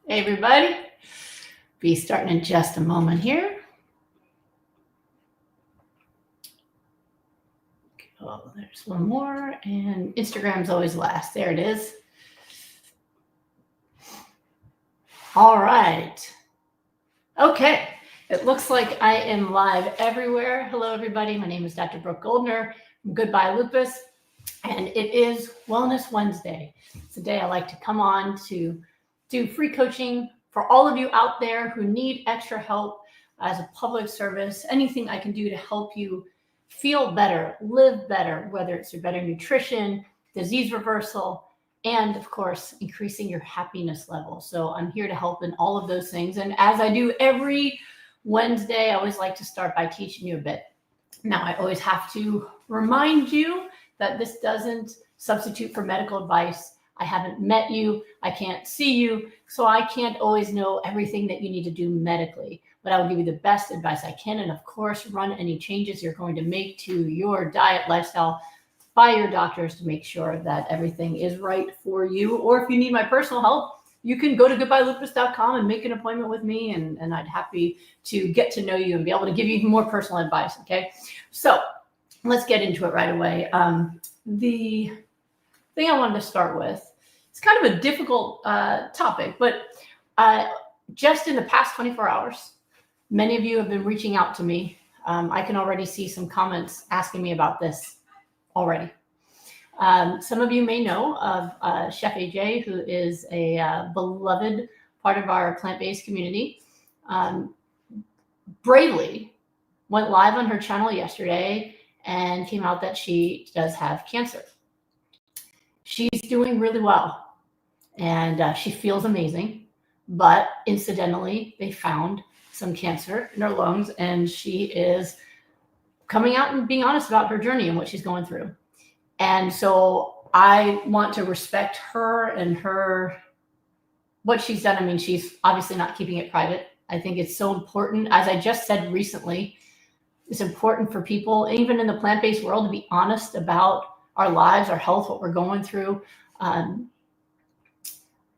Hey, everybody. Be starting in just a moment here. Oh, there's one more, and Instagram's always last. There it is. All right. Okay. It looks like I am live everywhere. Hello, everybody. My name is Dr. Brooke Goldner from Goodbye Lupus, and it is Wellness Wednesday. It's a day I like to come on to do free coaching for all of you out there who need extra help as a public service. Anything I can do to help you feel better, live better, whether it's through better nutrition, disease reversal, and of course, increasing your happiness level. So I'm here to help in all of those things. And as I do every Wednesday, I always like to start by teaching you a bit. Now, I always have to remind you that this doesn't substitute for medical advice. I haven't met you, I can't see you, so I can't always know everything that you need to do medically, but I will give you the best advice I can, and of course, run any changes you're going to make to your diet, lifestyle, by your doctors to make sure that everything is right for you. Or if you need my personal help, you can go to goodbyelupus.com and make an appointment with me, and I'd happy to get to know you and be able to give you even more personal advice, okay? So let's get into it right away. The thing I wanted to start with, it's kind of a difficult topic, but just in the past 24 hours, many of you have been reaching out to me. I can already see some comments asking me about this already. Some of you may know of Chef AJ, who is a beloved part of our plant-based community. Bravely went live on her channel yesterday and came out that she does have cancer. She's doing really well, and she feels amazing, but incidentally, they found some cancer in her lungs, and she is coming out and being honest about her journey and what she's going through. And so I want to respect her and what she's done. I mean, she's obviously not keeping it private. I think it's so important. As I just said recently, it's important for people, even in the plant-based world, to be honest about our lives, our health, what we're going through. And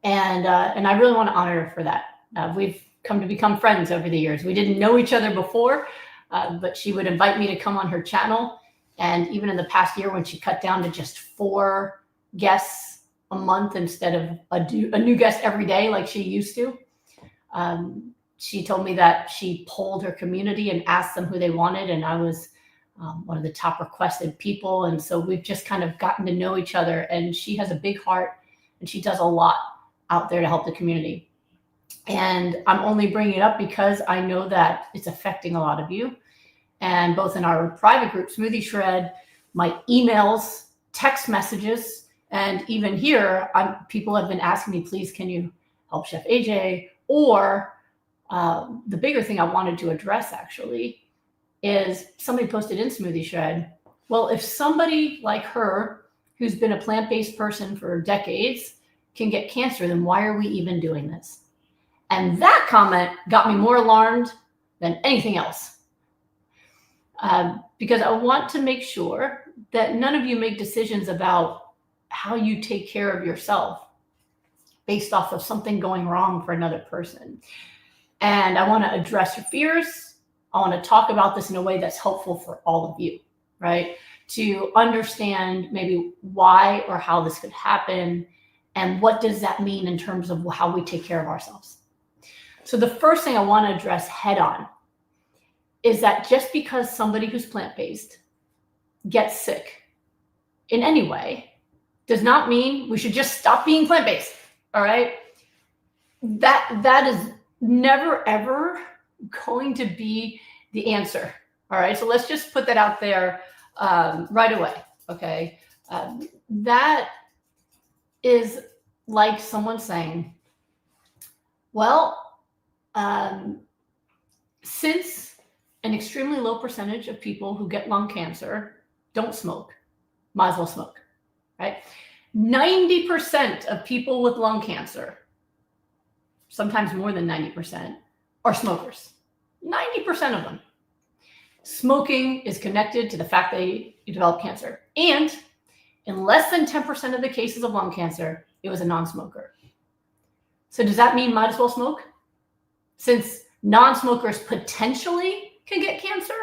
I really want to honor her for that. We've come to become friends over the years. We didn't know each other before, but she would invite me to come on her channel. And even in the past year, when she cut down to just 4 guests a month instead of a new guest every day like she used to, she told me that she polled her community and asked them who they wanted. And I was one of the top requested people. And so we've just kind of gotten to know each other, and she has a big heart and she does a lot out there to help the community. And I'm only bringing it up because I know that it's affecting a lot of you. And both in our private group, Smoothie Shred, my emails, text messages, and even here, people have been asking me, please, can you help Chef AJ? Or the bigger thing I wanted to address actually is somebody posted in Smoothie Shred, well, if somebody like her, who's been a plant-based person for decades, can get cancer, then why are we even doing this? And that comment got me more alarmed than anything else. Because I want to make sure that none of you make decisions about how you take care of yourself based off of something going wrong for another person. And I want to address your fears. I want to talk about this in a way that's helpful for all of you, right? To understand maybe why or how this could happen, and what does that mean in terms of how we take care of ourselves. So the first thing I want to address head on is that just because somebody who's plant-based gets sick in any way does not mean we should just stop being plant-based, all right? That is never, ever going to be the answer, all right? So let's just put that out there right away, okay? That is like someone saying, well, since an extremely low percentage of people who get lung cancer don't smoke, might as well smoke, right? 90% of people with lung cancer, sometimes more than 90%, are smokers. 90% of them. Smoking is connected to the fact that you develop cancer. And in less than 10% of the cases of lung cancer, it was a non-smoker. So does that mean might as well smoke? Since non-smokers potentially can get cancer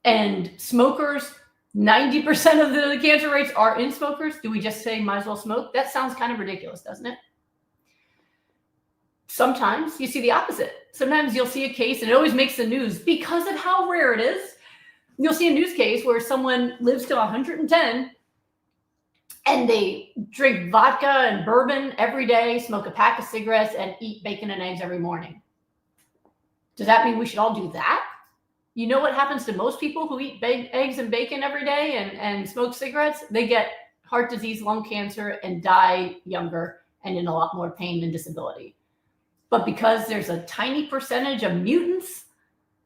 and smokers, 90% of the cancer rates are in smokers, do we just say might as well smoke? That sounds kind of ridiculous, doesn't it? Sometimes you see the opposite. Sometimes you'll see a case, and it always makes the news because of how rare it is. You'll see a news case where someone lives to 110 and they drink vodka and bourbon every day, smoke a pack of cigarettes, and eat bacon and eggs every morning. Does that mean we should all do that? You know what happens to most people who eat eggs and bacon every day and smoke cigarettes? They get heart disease, lung cancer, and die younger and in a lot more pain and disability. But because there's a tiny percentage of mutants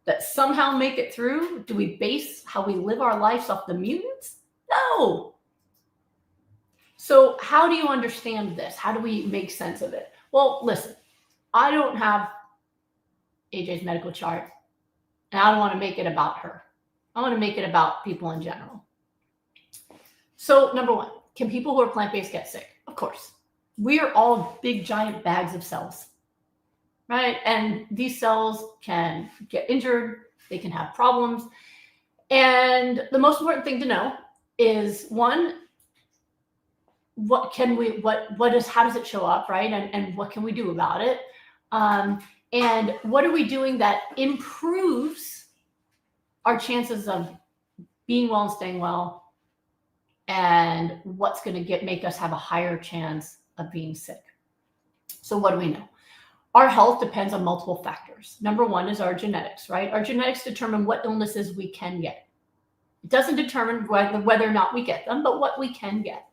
that somehow make it through, do we base how we live our lives off the mutants? No. So how do you understand this? How do we make sense of it? Well, listen, I don't have AJ's medical chart, and I don't want to make it about her. I want to make it about people in general. So number one, can people who are plant-based get sick? Of course. We are all big, giant bags of cells, right? And these cells can get injured. They can have problems. And the most important thing to know is, one, how does it show up, right? And what can we do about it? And what are we doing that improves our chances of being well and staying well? And what's going to make us have a higher chance of being sick? So what do we know? Our health depends on multiple factors. Number one is our genetics, right? Our genetics determine what illnesses we can get. It doesn't determine whether or not we get them, but what we can get.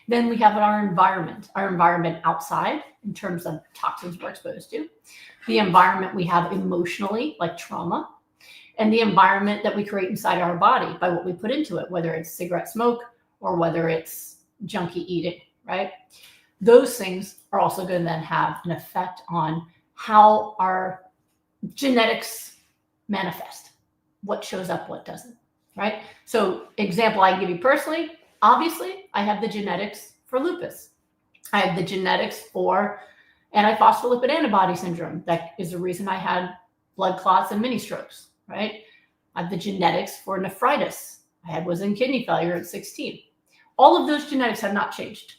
Then we have our environment outside in terms of toxins we're exposed to, the environment we have emotionally, like trauma, and the environment that we create inside our body by what we put into it, whether it's cigarette smoke or whether it's junky eating, right? Those things are also going to then have an effect on how our genetics manifest, what shows up, what doesn't, right? So example I can give you personally, obviously, I have the genetics for lupus. I have the genetics for antiphospholipid antibody syndrome. That is the reason I had blood clots and mini strokes, right? I have the genetics for nephritis. I was in kidney failure at 16. All of those genetics have not changed.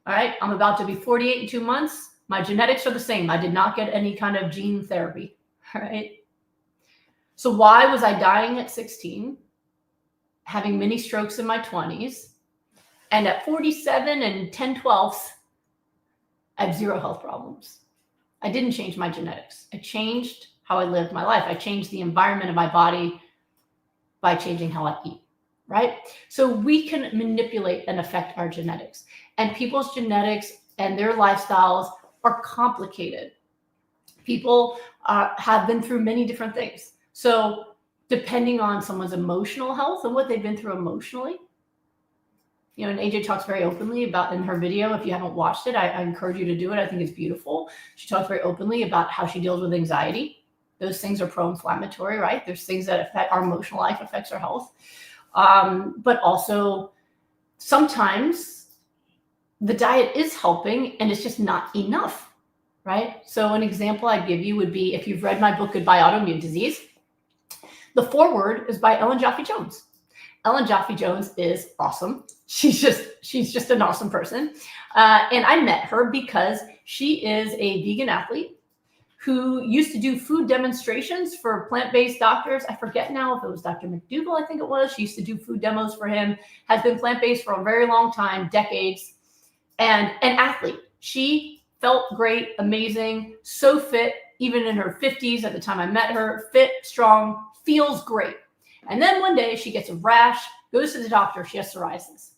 All right, I'm about to be 48 in 2 months. My genetics are the same. I did not get any kind of gene therapy, all right? So why was I dying at 16? Having mini strokes in my 20s, and at 47 and 10/12, I have zero health problems. I didn't change my genetics. I changed how I lived my life. I changed the environment of my body by changing how I eat, right? So we can manipulate and affect our genetics, and people's genetics and their lifestyles are complicated. People have been through many different things. So depending on someone's emotional health and what they've been through emotionally. You know, and AJ talks very openly about in her video. If you haven't watched it, I encourage you to do it. I think it's beautiful. She talks very openly about how she deals with anxiety. Those things are pro-inflammatory, right? There's things that affect our emotional life, affects our health. But also sometimes the diet is helping and it's just not enough, right? So an example I give you would be, if you've read my book, Goodbye Autoimmune Disease, the foreword is by Ellen Jaffe-Jones. Ellen Jaffe-Jones is awesome. She's just an awesome person. And I met her because she is a vegan athlete who used to do food demonstrations for plant-based doctors. I forget now if it was Dr. McDougall, I think it was. She used to do food demos for him, has been plant-based for a very long time, decades, and an athlete. She felt great, amazing, so fit, even in her 50s at the time I met her, fit, strong, feels great. And then one day she gets a rash, goes to the doctor, she has psoriasis.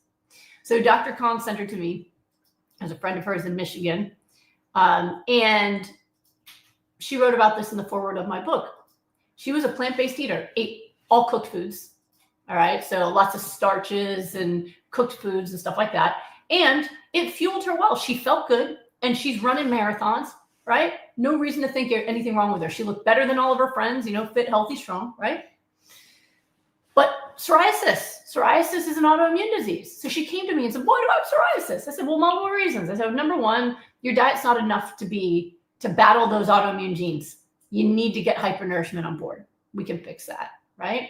So Dr. Kahn sent her to me as a friend of hers in Michigan. And she wrote about this in the foreword of my book. She was a plant-based eater, ate all cooked foods. All right. So lots of starches and cooked foods and stuff like that. And it fueled her well. She felt good and she's running marathons, right? No reason to think anything wrong with her. She looked better than all of her friends, you know, fit, healthy, strong, right? But psoriasis is an autoimmune disease. So she came to me and said, why do I have psoriasis? I said, well, multiple reasons. I said, number one, your diet's not enough to battle those autoimmune genes. You need to get hypernourishment on board. We can fix that, right?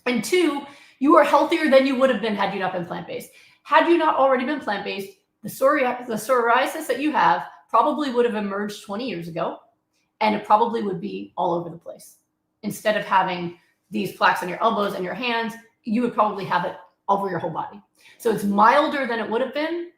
And two, you are healthier than you would have been had you not been plant-based. Had you not already been plant-based, the psoriasis that you have probably would have emerged 20 years ago, and it probably would be all over the place. Instead of having these plaques on your elbows and your hands, you would probably have it over your whole body. So it's milder than it would have been.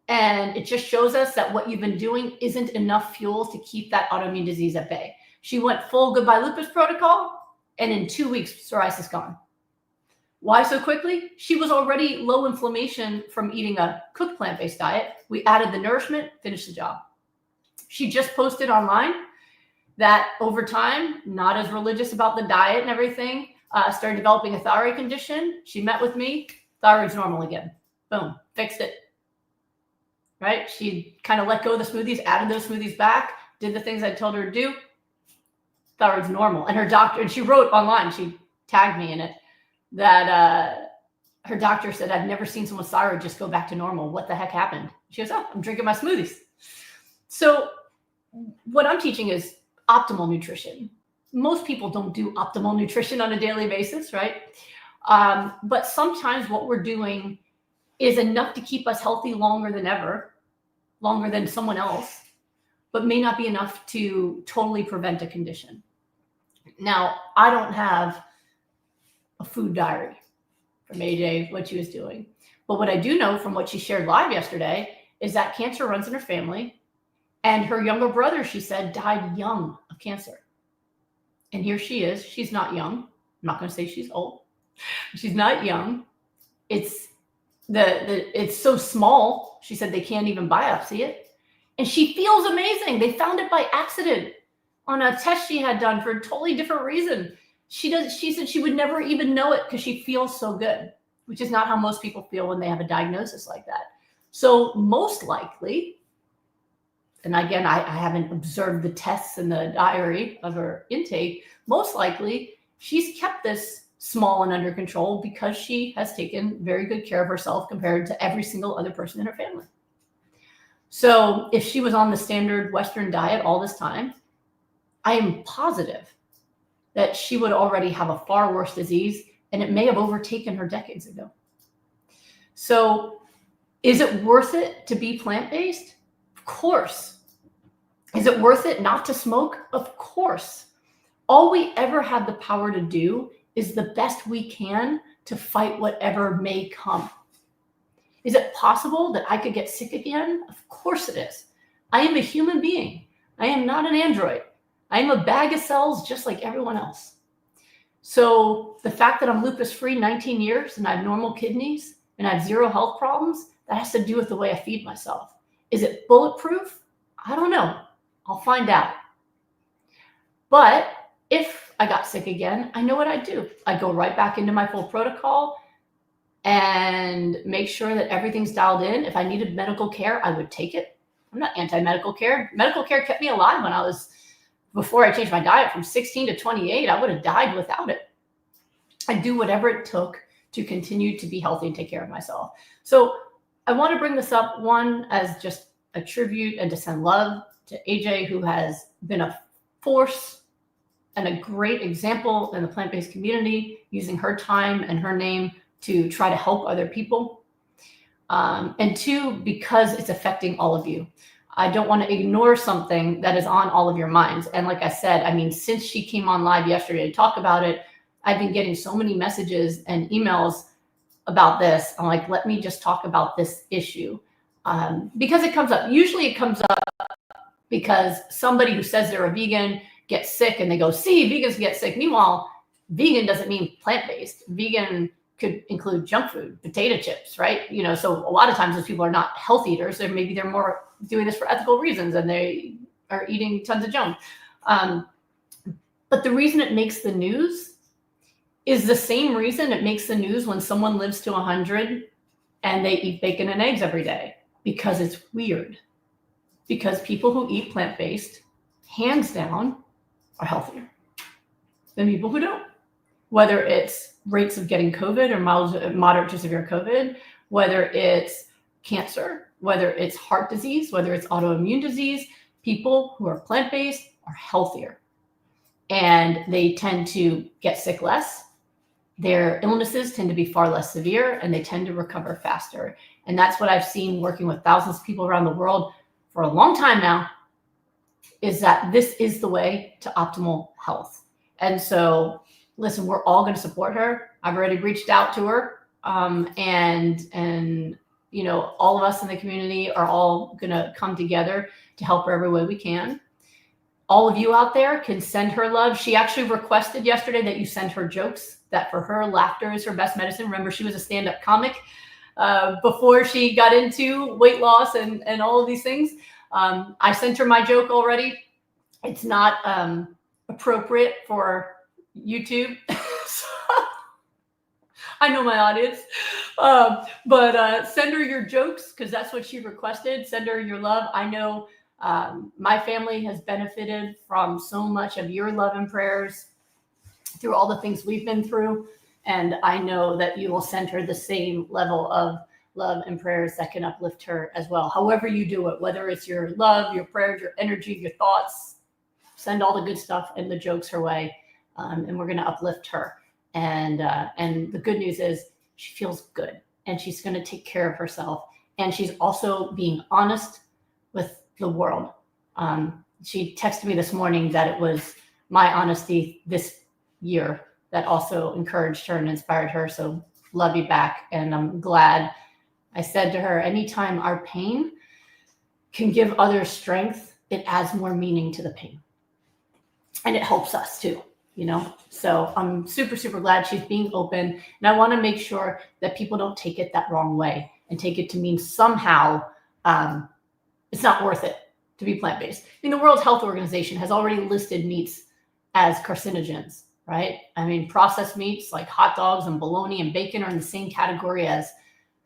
And it just shows us that what you've been doing isn't enough fuel to keep that autoimmune disease at bay. She went full goodbye lupus protocol, and in 2 weeks, psoriasis gone. Why so quickly? She was already low inflammation from eating a cooked plant-based diet. We added the nourishment, finished the job. She just posted online that over time, not as religious about the diet and everything, started developing a thyroid condition. She met with me, thyroid's normal again. Boom, fixed it. Right? She kind of let go of the smoothies, added those smoothies back, did the things I told her to do. Thyroid's normal. And her doctor, and she wrote online, she tagged me in it, that her doctor said, I've never seen someone's thyroid just go back to normal. What the heck happened? She goes, oh, I'm drinking my smoothies. So what I'm teaching is optimal nutrition. Most people don't do optimal nutrition on a daily basis, right? But sometimes what we're doing is enough to keep us healthy longer than ever, longer than someone else, but may not be enough to totally prevent a condition. Now, I don't have a food diary from AJ, what she was doing. But what I do know from what she shared live yesterday is that cancer runs in her family. And her younger brother, she said, died young of cancer. And here she is. She's not young. I'm not going to say she's old. She's not young. It's so small. She said they can't even biopsy it. And she feels amazing. They found it by accident on a test she had done for a totally different reason. She said she would never even know it because she feels so good, which is not how most people feel when they have a diagnosis like that. So most likely, and again, I haven't observed the tests in the diary of her intake, most likely she's kept this small and under control because she has taken very good care of herself compared to every single other person in her family. So if she was on the standard Western diet all this time, I am positive that she would already have a far worse disease, and it may have overtaken her decades ago. So is it worth it to be plant-based? Of course. Is it worth it not to smoke? Of course. All we ever have the power to do is the best we can to fight whatever may come. Is it possible that I could get sick again? Of course it is. I am a human being. I am not an android. I am a bag of cells just like everyone else. So the fact that I'm lupus-free 19 years and I have normal kidneys and I have zero health problems, that has to do with the way I feed myself. Is it bulletproof? I don't know. I'll find out. But if I got sick again, I know what I'd do. I'd go right back into my full protocol and make sure that everything's dialed in. If I needed medical care, I would take it. I'm not anti-medical care. Medical care kept me alive before I changed my diet from 16 to 28, I would have died without it. I'd do whatever it took to continue to be healthy and take care of myself. So I want to bring this up, one, as just a tribute and to send love to AJ, who has been a force and a great example in the plant-based community, using her time and her name to try to help other people. And two, because it's affecting all of you. I don't want to ignore something that is on all of your minds. And like I said, I mean, since she came on live yesterday to talk about it, I've been getting so many messages and emails about this. I'm like, let me just talk about this issue. Because it comes up. Usually it comes up because somebody who says they're a vegan gets sick and they go, see, vegans get sick. Meanwhile, vegan doesn't mean plant-based. Vegan could include junk food, potato chips, right? You know, so a lot of times those people are not health eaters. Or maybe they're more doing this for ethical reasons and they are eating tons of junk. But the reason it makes the news is the same reason it makes the news when someone lives to 100 and they eat bacon and eggs every day, because it's weird. Because people who eat plant-based, hands down, are healthier than people who don't. whether it's rates of getting COVID or moderate to severe COVID, whether it's cancer, whether it's heart disease, whether it's autoimmune disease. People who are plant-based are healthier and they tend to get sick less. Their illnesses tend to be far less severe and they tend to recover faster. And that's what I've seen working with thousands of people around the world for a long time now, is that this is the way to optimal health. And so, listen, we're all going to support her. I've already reached out to her, and you know, all of us in the community are all going to come together to help her every way we can. All of you out there can send her love. She actually requested yesterday that you send her jokes, that for her, laughter is her best medicine. Remember, she was a stand-up comic before she got into weight loss and all of these things. I sent her my joke already. It's not appropriate for YouTube. I know my audience, but send her your jokes because that's what she requested. Send her your love. I know my family has benefited from so much of your love and prayers through all the things we've been through. And I know that you will send her the same level of love and prayers that can uplift her as well. However you do it, whether it's your love, your prayers, your energy, your thoughts, send all the good stuff and the jokes her way. And we're going to uplift her. And the good news is she feels good and she's going to take care of herself. And she's also being honest with the world. She texted me this morning that it was my honesty this year that also encouraged her and inspired her. So love you back. And I'm glad. I said to her, anytime our pain can give others strength, it adds more meaning to the pain. And it helps us too, you know? So I'm super, super glad she's being open. And I want to make sure that people don't take it that wrong way and take it to mean somehow it's not worth it to be plant-based. I mean, the World Health Organization has already listed meats as carcinogens, right? I mean, processed meats like hot dogs and bologna and bacon are in the same category as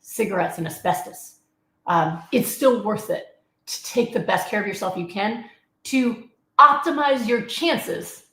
cigarettes and asbestos. It's still worth it to take the best care of yourself you can to optimize your chances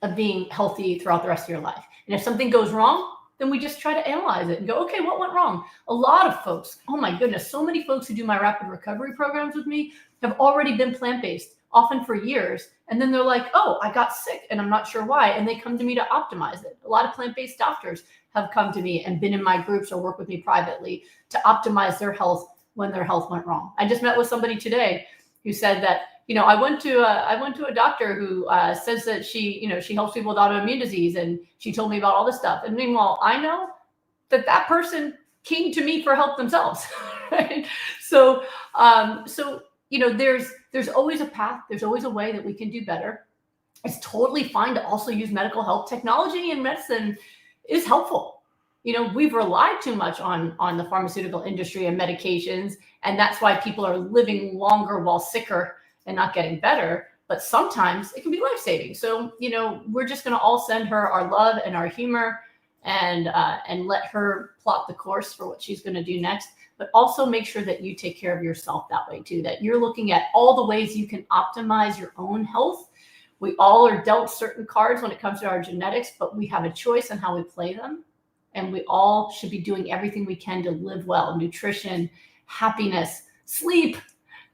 of being healthy throughout the rest of your life. And if something goes wrong, then we just try to analyze it and go, okay, what went wrong? A lot of folks, oh my goodness, so many folks who do my rapid recovery programs with me have already been plant-based, often for years. And then they're like, oh, I got sick and I'm not sure why. And they come to me to optimize it. A lot of plant-based doctors have come to me and been in my groups or work with me privately to optimize their health when their health went wrong. I just met with somebody today who said that, you know, I went to a doctor who says that she helps people with autoimmune disease, and she told me about all this stuff. And meanwhile, I know that person came to me for help themselves, right? So you know, there's always a path. There's always a way that we can do better. It's totally fine to also use medical health. Technology and medicine is helpful. You know, we've relied too much on the pharmaceutical industry and medications, and that's why people are living longer while sicker and not getting better. But sometimes it can be life-saving. So, you know, we're just going to all send her our love and our humor and let her plot the course for what she's going to do next. But also make sure that you take care of yourself that way too, that you're looking at all the ways you can optimize your own health. We all are dealt certain cards when it comes to our genetics, but we have a choice on how we play them. And we all should be doing everything we can to live well: nutrition, happiness, sleep,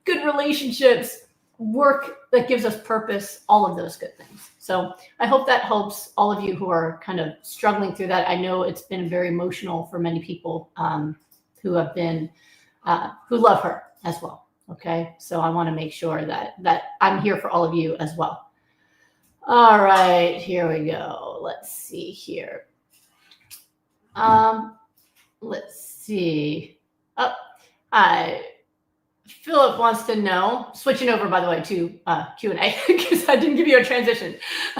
good relationships, work that gives us purpose, all of those good things. So I hope that helps all of you who are kind of struggling through that. I know it's been very emotional for many people who have been, who love her as well. Okay. So I want to make sure that I'm here for all of you as well. All right, here we go. Let's see here. Let's see. Oh, Philip wants to know, switching over, by the way, to Q&A, because I didn't give you a transition.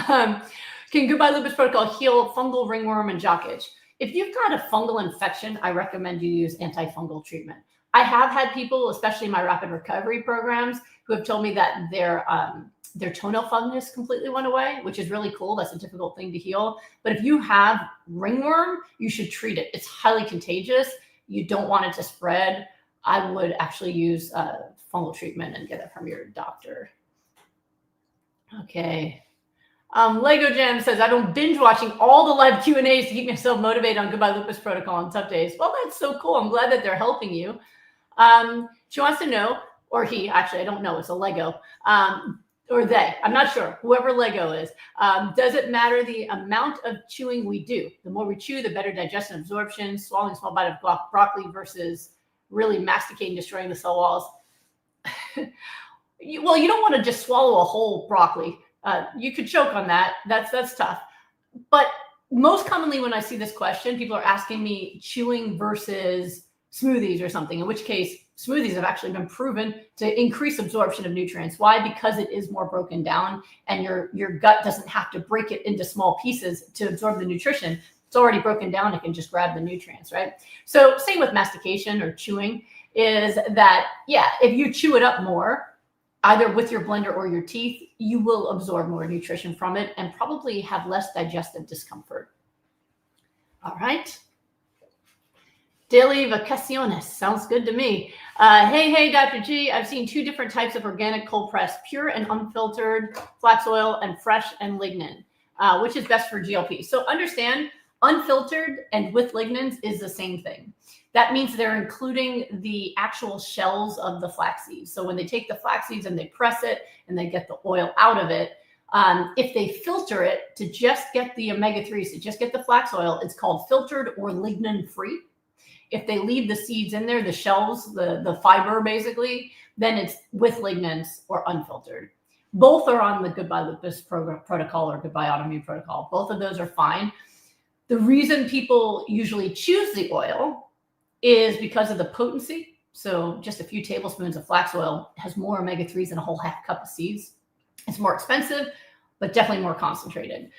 Can Goodbye Lupus protocol heal fungal ringworm and jock itch? If you've got a fungal infection, I recommend you use antifungal treatment. I have had people, especially in my rapid recovery programs, who have told me that their toenail fungus completely went away, which is really cool. That's a difficult thing to heal. But if you have ringworm, you should treat it. It's highly contagious. You don't want it to spread. I would actually use fungal treatment and get it from your doctor. Okay. Lego Jam says, I've been binge watching all the live Q&As to keep myself motivated on Goodbye Lupus protocol on tough days. Well, that's so cool. I'm glad that they're helping you. She wants to know, or he, actually, I don't know. It's a Lego. Or they, I'm not sure, whoever Lego is. Does it matter the amount of chewing we do? The more we chew, the better digestion and absorption. Swallowing a small bite of broccoli versus really masticating, destroying the cell walls. Well, you don't want to just swallow a whole broccoli. You could choke on that. That's tough. But most commonly when I see this question, people are asking me chewing versus smoothies or something, in which case smoothies have actually been proven to increase absorption of nutrients. Why? Because it is more broken down and your gut doesn't have to break it into small pieces to absorb the nutrition. It's already broken down. It can just grab the nutrients, right? So same with mastication or chewing is that, yeah, if you chew it up more, either with your blender or your teeth, you will absorb more nutrition from it and probably have less digestive discomfort. All right. Daily vacaciones. Sounds good to me. Hey, Dr. G, I've seen 2 different types of organic cold press, pure and unfiltered flax oil and fresh and lignin. Which is best for GLP? So understand, unfiltered and with lignins is the same thing. That means they're including the actual shells of the flax seeds. So when they take the flax seeds and they press it and they get the oil out of it, if they filter it to just get the omega-3s, to just get the flax oil, it's called filtered or lignin-free. If they leave the seeds in there, the shells, the fiber basically, then it's with lignins or unfiltered. Both are on the Goodbye Lupus protocol or Goodbye Autoimmune protocol. Both of those are fine. The reason people usually choose the oil is because of the potency. So just a few tablespoons of flax oil has more omega-3s than a whole half cup of seeds. It's more expensive, but definitely more concentrated.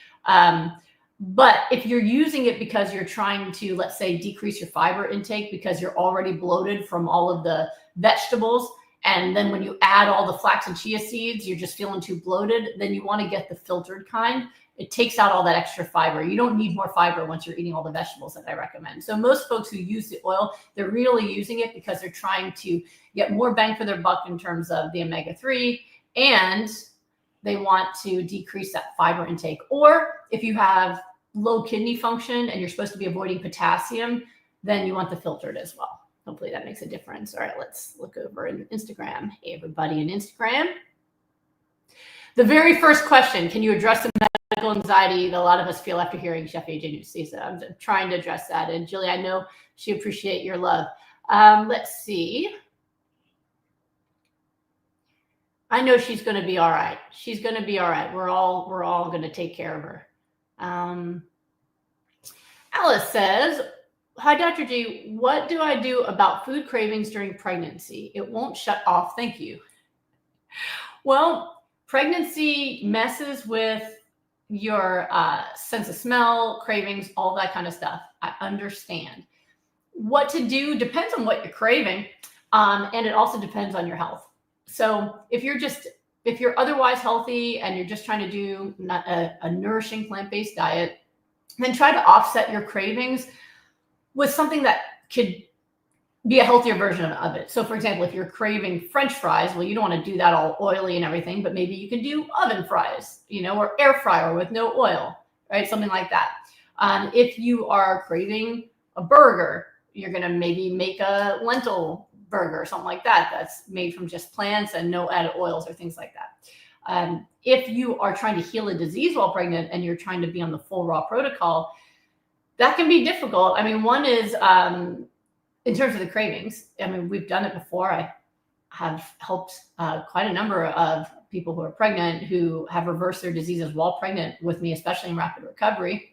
But if you're using it because you're trying to, let's say, decrease your fiber intake because you're already bloated from all of the vegetables, and then when you add all the flax and chia seeds, you're just feeling too bloated, then you want to get the filtered kind. It takes out all that extra fiber. You don't need more fiber once you're eating all the vegetables that I recommend. So most folks who use the oil, they're really using it because they're trying to get more bang for their buck in terms of the omega-3, and they want to decrease that fiber intake. Or if you have low kidney function and you're supposed to be avoiding potassium, then you want the filtered as well. Hopefully that makes a difference. All right, let's look over in Instagram. Hey, everybody in Instagram. The very first question, can you address the medical anxiety that a lot of us feel after hearing Chef AJ Nucisa? I'm trying to address that. And Julie, I know she appreciates your love. Let's see. I know she's going to be all right. She's going to be all right. We're all going to take care of her. Alice says, hi, Dr. G. What do I do about food cravings during pregnancy? It won't shut off. Thank you. Well, pregnancy messes with your sense of smell, cravings, all that kind of stuff. I understand. What to do depends on what you're craving, and it also depends on your health. So if you're otherwise healthy and you're just trying to do a nourishing plant-based diet, then try to offset your cravings with something that could be a healthier version of it. So for example, if you're craving French fries, well, you don't want to do that all oily and everything, but maybe you can do oven fries, or air fryer with no oil, right? Something like that. If you are craving a burger, you're going to maybe make a lentil burger or something like that that's made from just plants and no added oils or things like that. If you are trying to heal a disease while pregnant and you're trying to be on the full raw protocol, that can be difficult. I mean, one is in terms of the cravings. I mean, we've done it before. I have helped quite a number of people who are pregnant who have reversed their diseases while pregnant with me, especially in rapid recovery.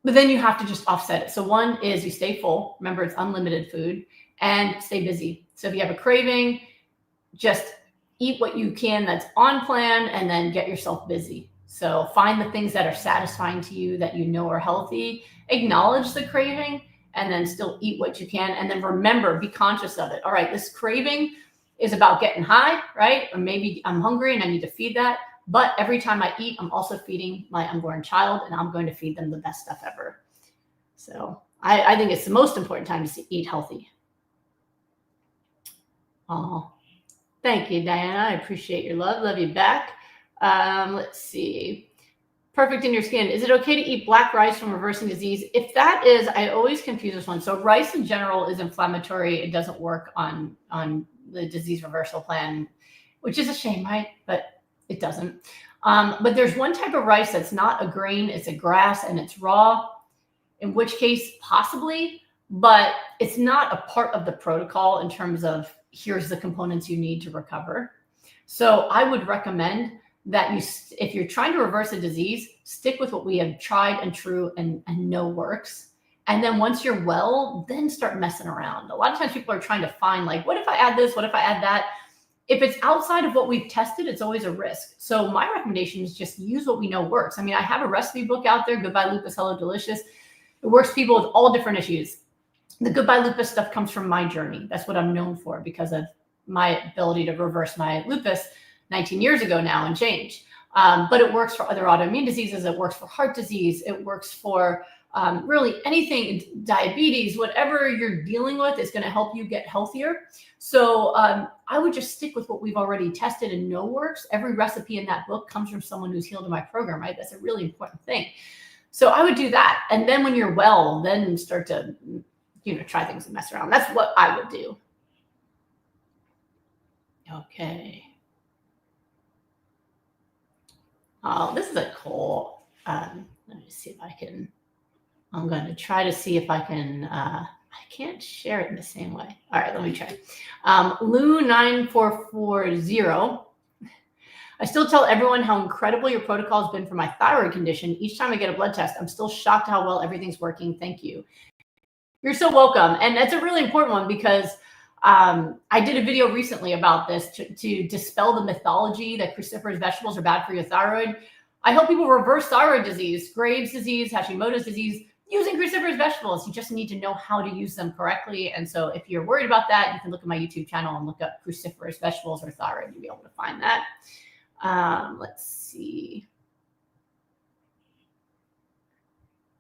But then you have to just offset it. So one is you stay full. Remember, it's unlimited food. And stay busy. So if you have a craving, just eat what you can that's on plan and then get yourself busy. So find the things that are satisfying to you that you know are healthy, acknowledge the craving, and then still eat what you can. And then remember, be conscious of it. All right, this craving is about getting high, right? Or maybe I'm hungry and I need to feed that. But every time I eat, I'm also feeding my unborn child, and I'm going to feed them the best stuff ever. So I think it's the most important time to eat healthy. Oh, thank you, Diana. I appreciate your love. Love you back. Let's see. Perfect in your skin. Is it okay to eat black rice from reversing disease? If that is, I always confuse this one. So rice in general is inflammatory. It doesn't work on the disease reversal plan, which is a shame, right? But it doesn't. But there's one type of rice that's not a grain. It's a grass and it's raw, in which case possibly, but it's not a part of the protocol in terms of here's the components you need to recover. So I would recommend that if you're trying to reverse a disease, stick with what we have tried and true and know works. And then once you're well, then start messing around. A lot of times people are trying to find like, what if I add this? What if I add that? If it's outside of what we've tested, it's always a risk. So my recommendation is just use what we know works. I mean, I have a recipe book out there, Goodbye Lupus, Hello Delicious. It works for people with all different issues. The Goodbye Lupus stuff comes from my journey. That's what I'm known for because of my ability to reverse my lupus 19 years ago now and change. But it works for other autoimmune diseases. It works for heart disease. It works for really anything, diabetes, whatever you're dealing with is going to help you get healthier. So I would just stick with what we've already tested and know works. Every recipe in that book comes from someone who's healed in my program, right? That's a really important thing. So I would do that. And then when you're well, then start to, try things and mess around. That's what I would do. Okay. Oh, this is a cool, let me see if I can, I'm going to try to see if I can, I can't share it in the same way. All right, let me try. Lou9440. I still tell everyone how incredible your protocol has been for my thyroid condition. Each time I get a blood test, I'm still shocked how well everything's working. Thank you. You're so welcome. And that's a really important one because I did a video recently about this to dispel the mythology that cruciferous vegetables are bad for your thyroid. I help people reverse thyroid disease, Graves' disease, Hashimoto's disease, using cruciferous vegetables. You just need to know how to use them correctly. And so if you're worried about that, you can look at my YouTube channel and look up cruciferous vegetables or thyroid. You'll be able to find that. Let's see.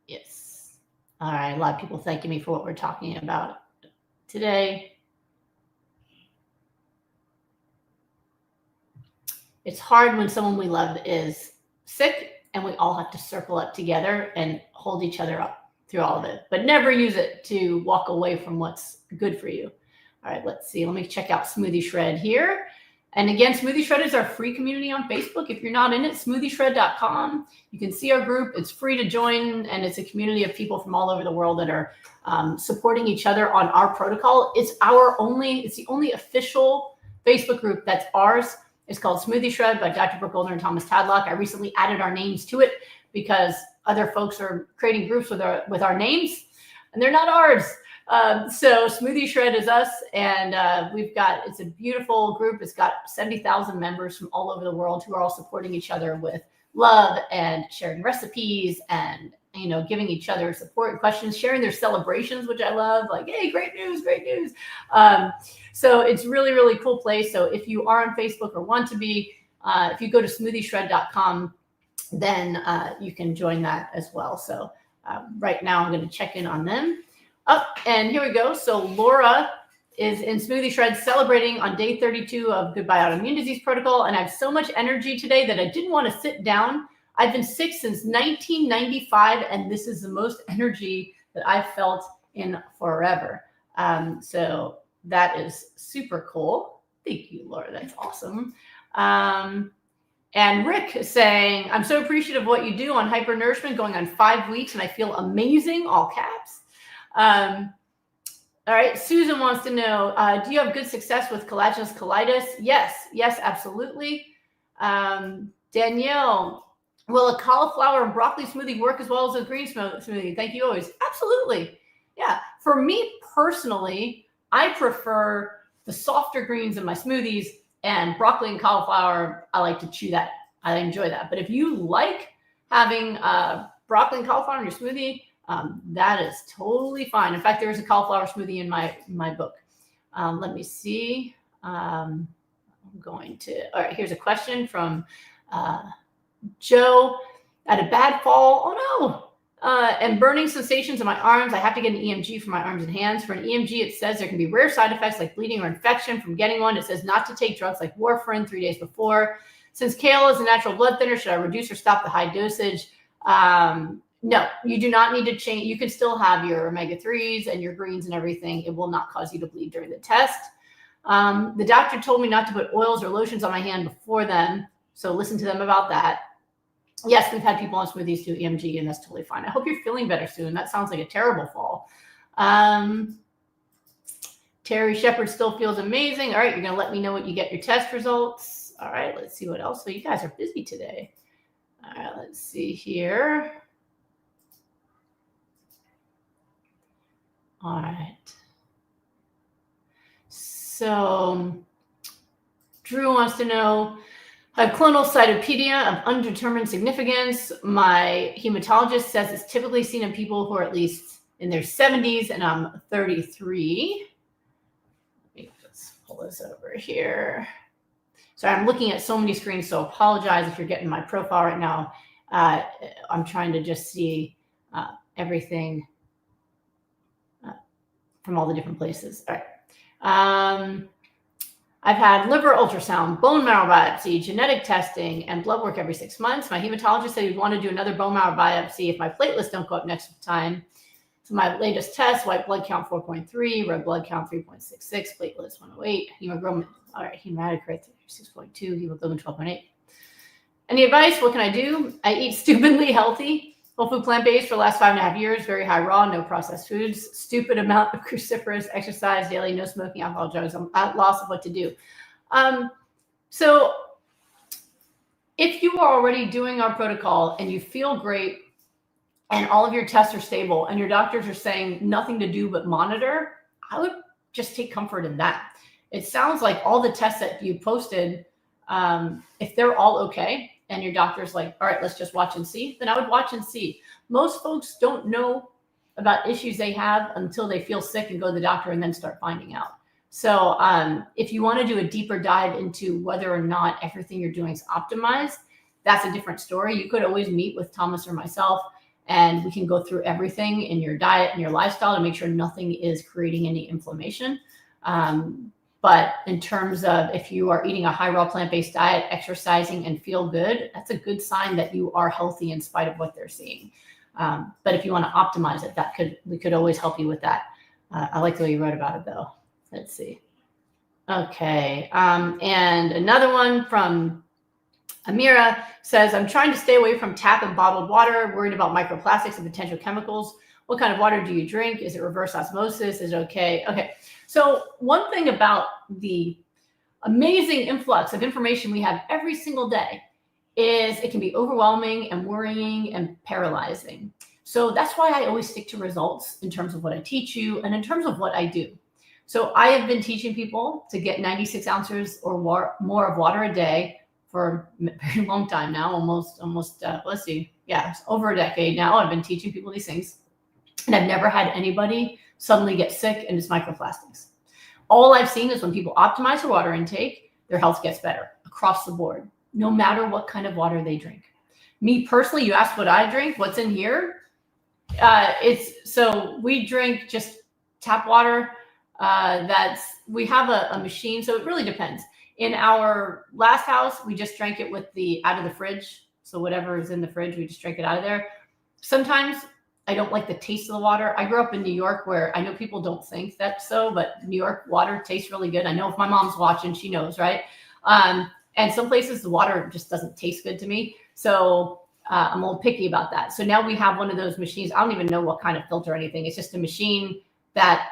Yes. All right. A lot of people thanking me for what we're talking about today. It's hard when someone we love is sick and we all have to circle up together and hold each other up through all of it, but never use it to walk away from what's good for you. All right, let's see. Let me check out Smoothie Shred here. And again, Smoothie Shred is our free community on Facebook. If you're not in it, smoothieshred.com. You can see our group. It's free to join, and it's a community of people from all over the world that are supporting each other on our protocol. It's the only official Facebook group that's ours. It's called Smoothie Shred by Dr. Brooke Goldner and Thomas Tadlock. I recently added our names to it because other folks are creating groups with our names, and they're not ours. So Smoothie Shred is us, and it's a beautiful group. It's got 70,000 members from all over the world who are all supporting each other with love and sharing recipes and, giving each other support and questions, sharing their celebrations, which I love, like, hey, great news, great news. So it's really, really cool place. So if you are on Facebook or want to be, if you go to smoothieshred.com, then you can join that as well. So right now I'm going to check in on them. And here we go. So Laura is in Smoothie Shred celebrating on day 32 of Goodbye Autoimmune Disease Protocol. And I have so much energy today that I didn't want to sit down. I've been sick since 1995, and this is the most energy that I've felt in forever. So that is super cool. Thank you, Laura. That's awesome. And Rick is saying, I'm so appreciative of what you do on hypernourishment going on 5 weeks, and I feel amazing, all caps. All right, Susan wants to know, do you have good success with collagenous colitis? Yes, absolutely. Danielle, will a cauliflower and broccoli smoothie work as well as a green smoothie? Thank you always. Absolutely. Yeah, for me personally, I prefer the softer greens in my smoothies, and broccoli and cauliflower, I like to chew that. I enjoy that. But if you like having broccoli and cauliflower in your smoothie, that is totally fine. In fact, there's a cauliflower smoothie in my book. Let me see. I'm going to, all right, here's a question from Joe. At a bad fall, oh no, and burning sensations in my arms. I have to get an EMG for my arms and hands. For an EMG, it says there can be rare side effects like bleeding or infection from getting one. It says not to take drugs like warfarin 3 days before. Since kale is a natural blood thinner, should I reduce or stop the high dosage? No, you do not need to change. You can still have your omega-3s and your greens and everything. It will not cause you to bleed during the test. The doctor told me not to put oils or lotions on my hand before then. So listen to them about that. Yes, we've had people on smoothies do EMG, and that's totally fine. I hope you're feeling better soon. That sounds like a terrible fall. Terry Shepard still feels amazing. All right, you're going to let me know what you get your test results. All right, let's see what else. So you guys are busy today. All right, let's see here. All right. So Drew wants to know, I have clonal cytopenia of undetermined significance. My hematologist says it's typically seen in people who are at least in their 70s, and I'm 33. Let me just pull this over here. Sorry, I'm looking at so many screens, so apologize if you're getting my profile right now. I'm trying to just see everything from all the different places. All right. I've had liver ultrasound, bone marrow biopsy, genetic testing, and blood work every 6 months. My hematologist said he'd want to do another bone marrow biopsy if my platelets don't go up next time. So my latest test, white blood count 4.3, red blood count 3.66, platelets 108, hemoglobin, all right, hematocrit 6.2, hemoglobin 12.8. Any advice? What can I do? I eat stupidly healthy, whole food plant-based for the last 5.5 years, very high raw, no processed foods, stupid amount of cruciferous, exercise daily, no smoking, alcohol, drugs. I'm at loss of what to do. So if you are already doing our protocol and you feel great and all of your tests are stable and your doctors are saying nothing to do but monitor, I would just take comfort in that. It sounds like all the tests that you posted, if they're all okay, and your doctor's like, all right, let's just watch and see, then I would watch and see. Most folks don't know about issues they have until they feel sick and go to the doctor and then start finding out. So if you want to do a deeper dive into whether or not everything you're doing is optimized, that's a different story. You could always meet with Thomas or myself, and we can go through everything in your diet and your lifestyle to make sure nothing is creating any inflammation. But in terms of if you are eating a high raw plant-based diet, exercising, and feel good, that's a good sign that you are healthy in spite of what they're seeing. But if you want to optimize it, we could always help you with that. I like the way you wrote about it, though. Let's see. Okay. And another one from Amira says, I'm trying to stay away from tap and bottled water, worried about microplastics and potential chemicals. What kind of water do you drink? Is it reverse osmosis? Is it okay? Okay. So one thing about the amazing influx of information we have every single day is it can be overwhelming and worrying and paralyzing. So that's why I always stick to results in terms of what I teach you and in terms of what I do. So I have been teaching people to get 96 ounces or more of water a day for a very long time now, almost let's see. Yeah, it's over a decade now. I've been teaching people these things, and I've never had anybody suddenly get sick and it's microplastics. All I've seen is when people optimize their water intake, their health gets better across the board, no matter what kind of water they drink. Me personally, you asked what I drink, what's in here. So we drink just tap water. We have a machine, so it really depends. In our last house, we just drank it with out of the fridge. So whatever is in the fridge, we just drink it out of there. Sometimes I don't like the taste of the water. I grew up in New York, where I know people don't think that's so, but New York water tastes really good. I know if my mom's watching, she knows, right? And some places the water just doesn't taste good to me. So I'm a little picky about that. So now we have one of those machines. I don't even know what kind of filter or anything. It's just a machine that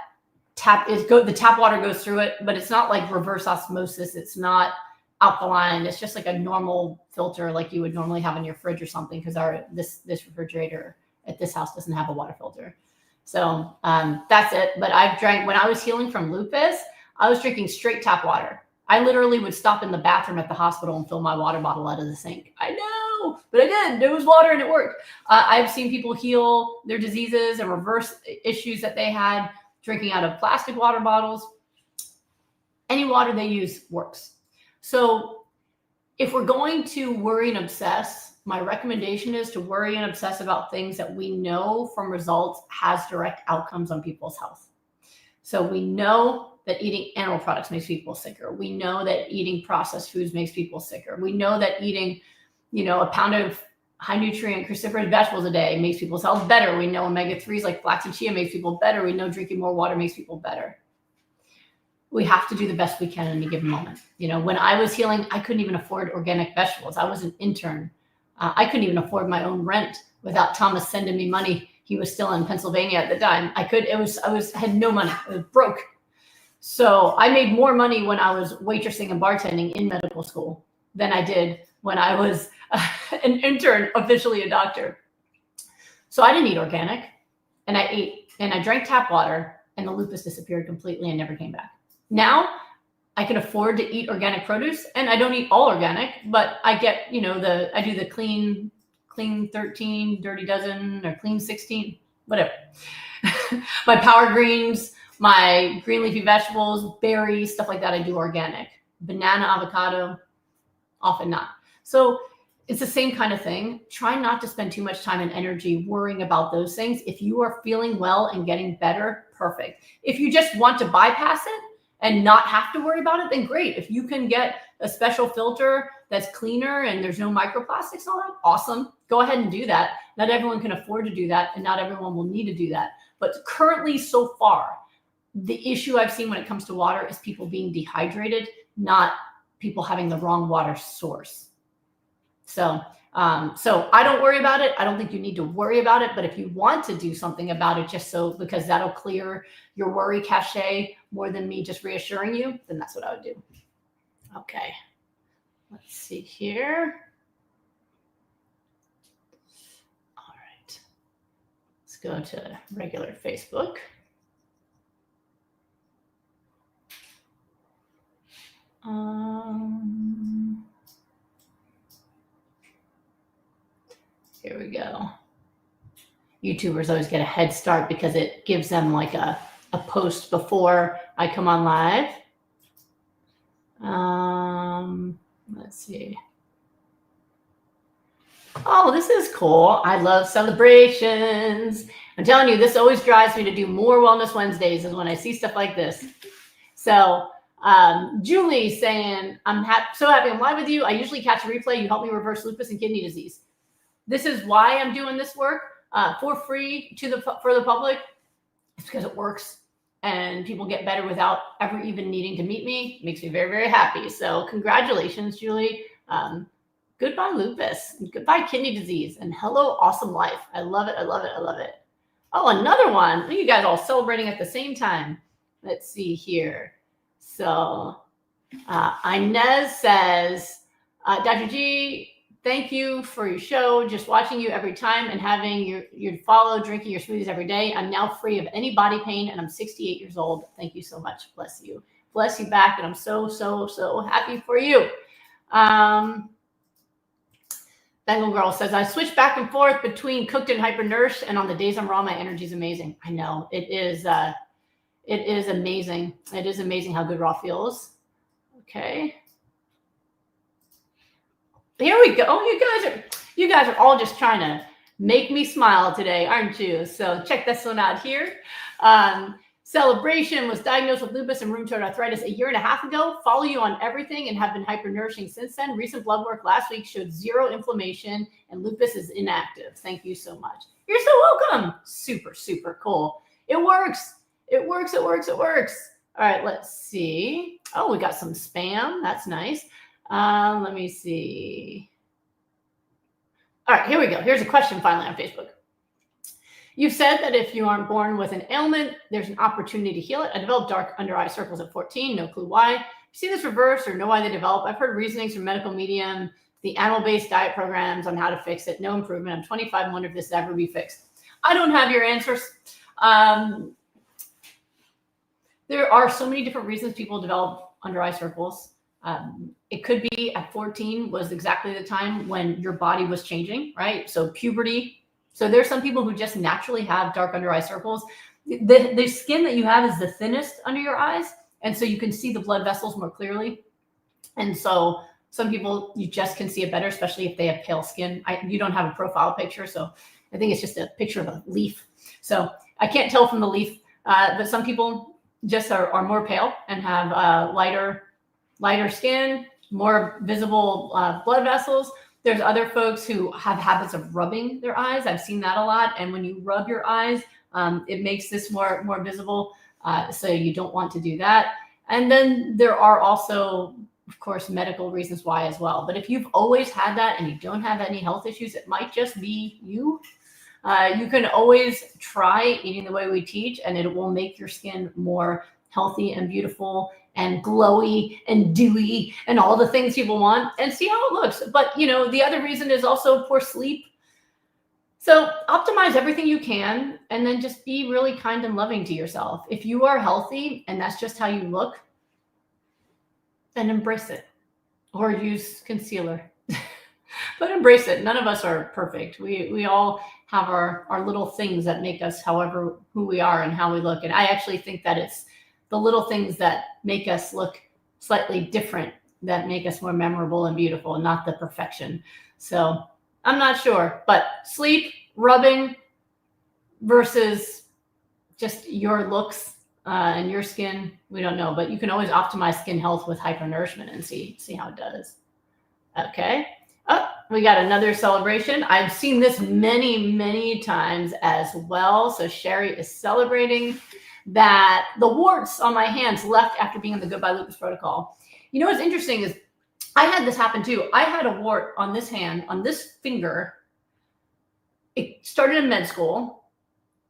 the tap water goes through it, but it's not like reverse osmosis. It's not alkaline. It's just like a normal filter like you would normally have in your fridge or something, because this refrigerator at this house doesn't have a water filter. So that's it. But when I was healing from lupus, I was drinking straight tap water. I literally would stop in the bathroom at the hospital and fill my water bottle out of the sink. I know, but I did. There was water and it worked. I've seen people heal their diseases and reverse issues that they had drinking out of plastic water bottles. Any water they use works. So if we're going to worry and obsess, my recommendation is to worry and obsess about things that we know from results has direct outcomes on people's health. So we know that eating animal products makes people sicker. We know that eating processed foods makes people sicker. We know that eating, a pound of high nutrient cruciferous vegetables a day makes people's health better. We know omega-3s like flax and chia makes people better. We know drinking more water makes people better. We have to do the best we can in any given moment. When I was healing, I couldn't even afford organic vegetables. I was an intern. I couldn't even afford my own rent without Thomas sending me money. He was still in Pennsylvania at the time. I had no money. I was broke. So I made more money when I was waitressing and bartending in medical school than I did when I was an intern, officially a doctor. So I didn't eat organic, and I drank tap water, and the lupus disappeared completely and never came back. Now I can afford to eat organic produce, and I don't eat all organic, but I get, I do the clean 13, dirty dozen, or clean 16, whatever. My power greens, my green leafy vegetables, berries, stuff like that, I do organic. Banana, avocado, often not. So it's the same kind of thing. Try not to spend too much time and energy worrying about those things. If you are feeling well and getting better, perfect. If you just want to bypass it and not have to worry about it, then great. If you can get a special filter that's cleaner and there's no microplastics and all that, awesome. Go ahead and do that. Not everyone can afford to do that, and not everyone will need to do that. But currently, so far, the issue I've seen when it comes to water is people being dehydrated, not people having the wrong water source. So I don't worry about it. I don't think you need to worry about it. But if you want to do something about it, because that'll clear your worry cache more than me just reassuring you, then that's what I would do. Okay. Let's see here. All right. Let's go to regular Facebook. Here we go. YouTubers always get a head start because it gives them like a post before I come on live. Let's see. Oh, this is cool. I love celebrations. I'm telling you, this always drives me to do more Wellness Wednesdays is when I see stuff like this. So Julie saying, I'm so happy I'm live with you. I usually catch a replay. You help me reverse lupus and kidney disease. This is why I'm doing this work for free for the public. It's because it works and people get better without ever even needing to meet me. It makes me very, very happy. So congratulations, Julie. Goodbye lupus, and goodbye kidney disease, and hello awesome life. I love it. I love it. I love it. Oh, another one. Look at you guys all celebrating at the same time. Let's see here. So Inez says, Dr. G, thank you for your show. Just watching you every time and having your follow, drinking your smoothies every day. I'm now free of any body pain and I'm 68 years old. Thank you so much. Bless you. Bless you back. And I'm so, so, so happy for you. Bengal Girl says, I switch back and forth between cooked and hypernourished, and on the days I'm raw, my energy is amazing. I know it is amazing. It is amazing how good raw feels. Okay. Here we go. Oh, you guys are all just trying to make me smile today, aren't you? So check this one out here. Celebration was diagnosed with lupus and rheumatoid arthritis a year and a half ago. Follow you on everything and have been hypernourishing since then. Recent blood work last week showed zero inflammation and lupus is inactive. Thank you so much. You're so welcome. Super, super cool. It works. It works. It works. It works. All right, let's see. Oh, we got some spam. That's nice. Let me see. All right, here we go. Here's a question finally on Facebook. You've said that if you aren't born with an ailment, there's an opportunity to heal it. I developed dark under eye circles at 14. No clue why. You see this reverse or know why they develop? I've heard reasonings from medical medium, the animal-based diet programs on how to fix it. No improvement. I'm 25 and wonder if this will ever be fixed. I don't have your answers. There are so many different reasons people develop under eye circles. It could be at 14 was exactly the time when your body was changing, right? So puberty. So there's some people who just naturally have dark under eye circles. The skin that you have is the thinnest under your eyes. And so you can see the blood vessels more clearly. And so some people, you just can see it better, especially if they have pale skin. You don't have a profile picture. So I think it's just a picture of a leaf. So I can't tell from the leaf, but some people, just are more pale and have lighter skin, more visible blood vessels. There's other folks who have habits of rubbing their eyes. I've seen that a lot. And when you rub your eyes, it makes this more visible. So you don't want to do that. And then there are also, of course, medical reasons why as well. But if you've always had that and you don't have any health issues, it might just be you. You can always try eating the way we teach, and it will make your skin more healthy and beautiful and glowy and dewy and all the things people want, and see how it looks. But, you know, the other reason is also poor sleep. So optimize everything you can, and then just be really kind and loving to yourself. If you are healthy and that's just how you look, then embrace it, or use concealer. But embrace it. None of us are perfect. We all have our little things that make us however who we are and how we look. And I actually think that it's the little things that make us look slightly different that make us more memorable and beautiful, and not the perfection. So I'm not sure, but sleep, rubbing versus just your looks and your skin, we don't know. But you can always optimize skin health with hypernourishment and see how it does. Okay. Oh, we got another celebration. I've seen this many times as well. So Sherry is celebrating that the warts on my hands left after being in the Goodbye Lupus protocol. You know what's interesting is I had this happen too. I had a wart on this hand, on this finger. It started in med school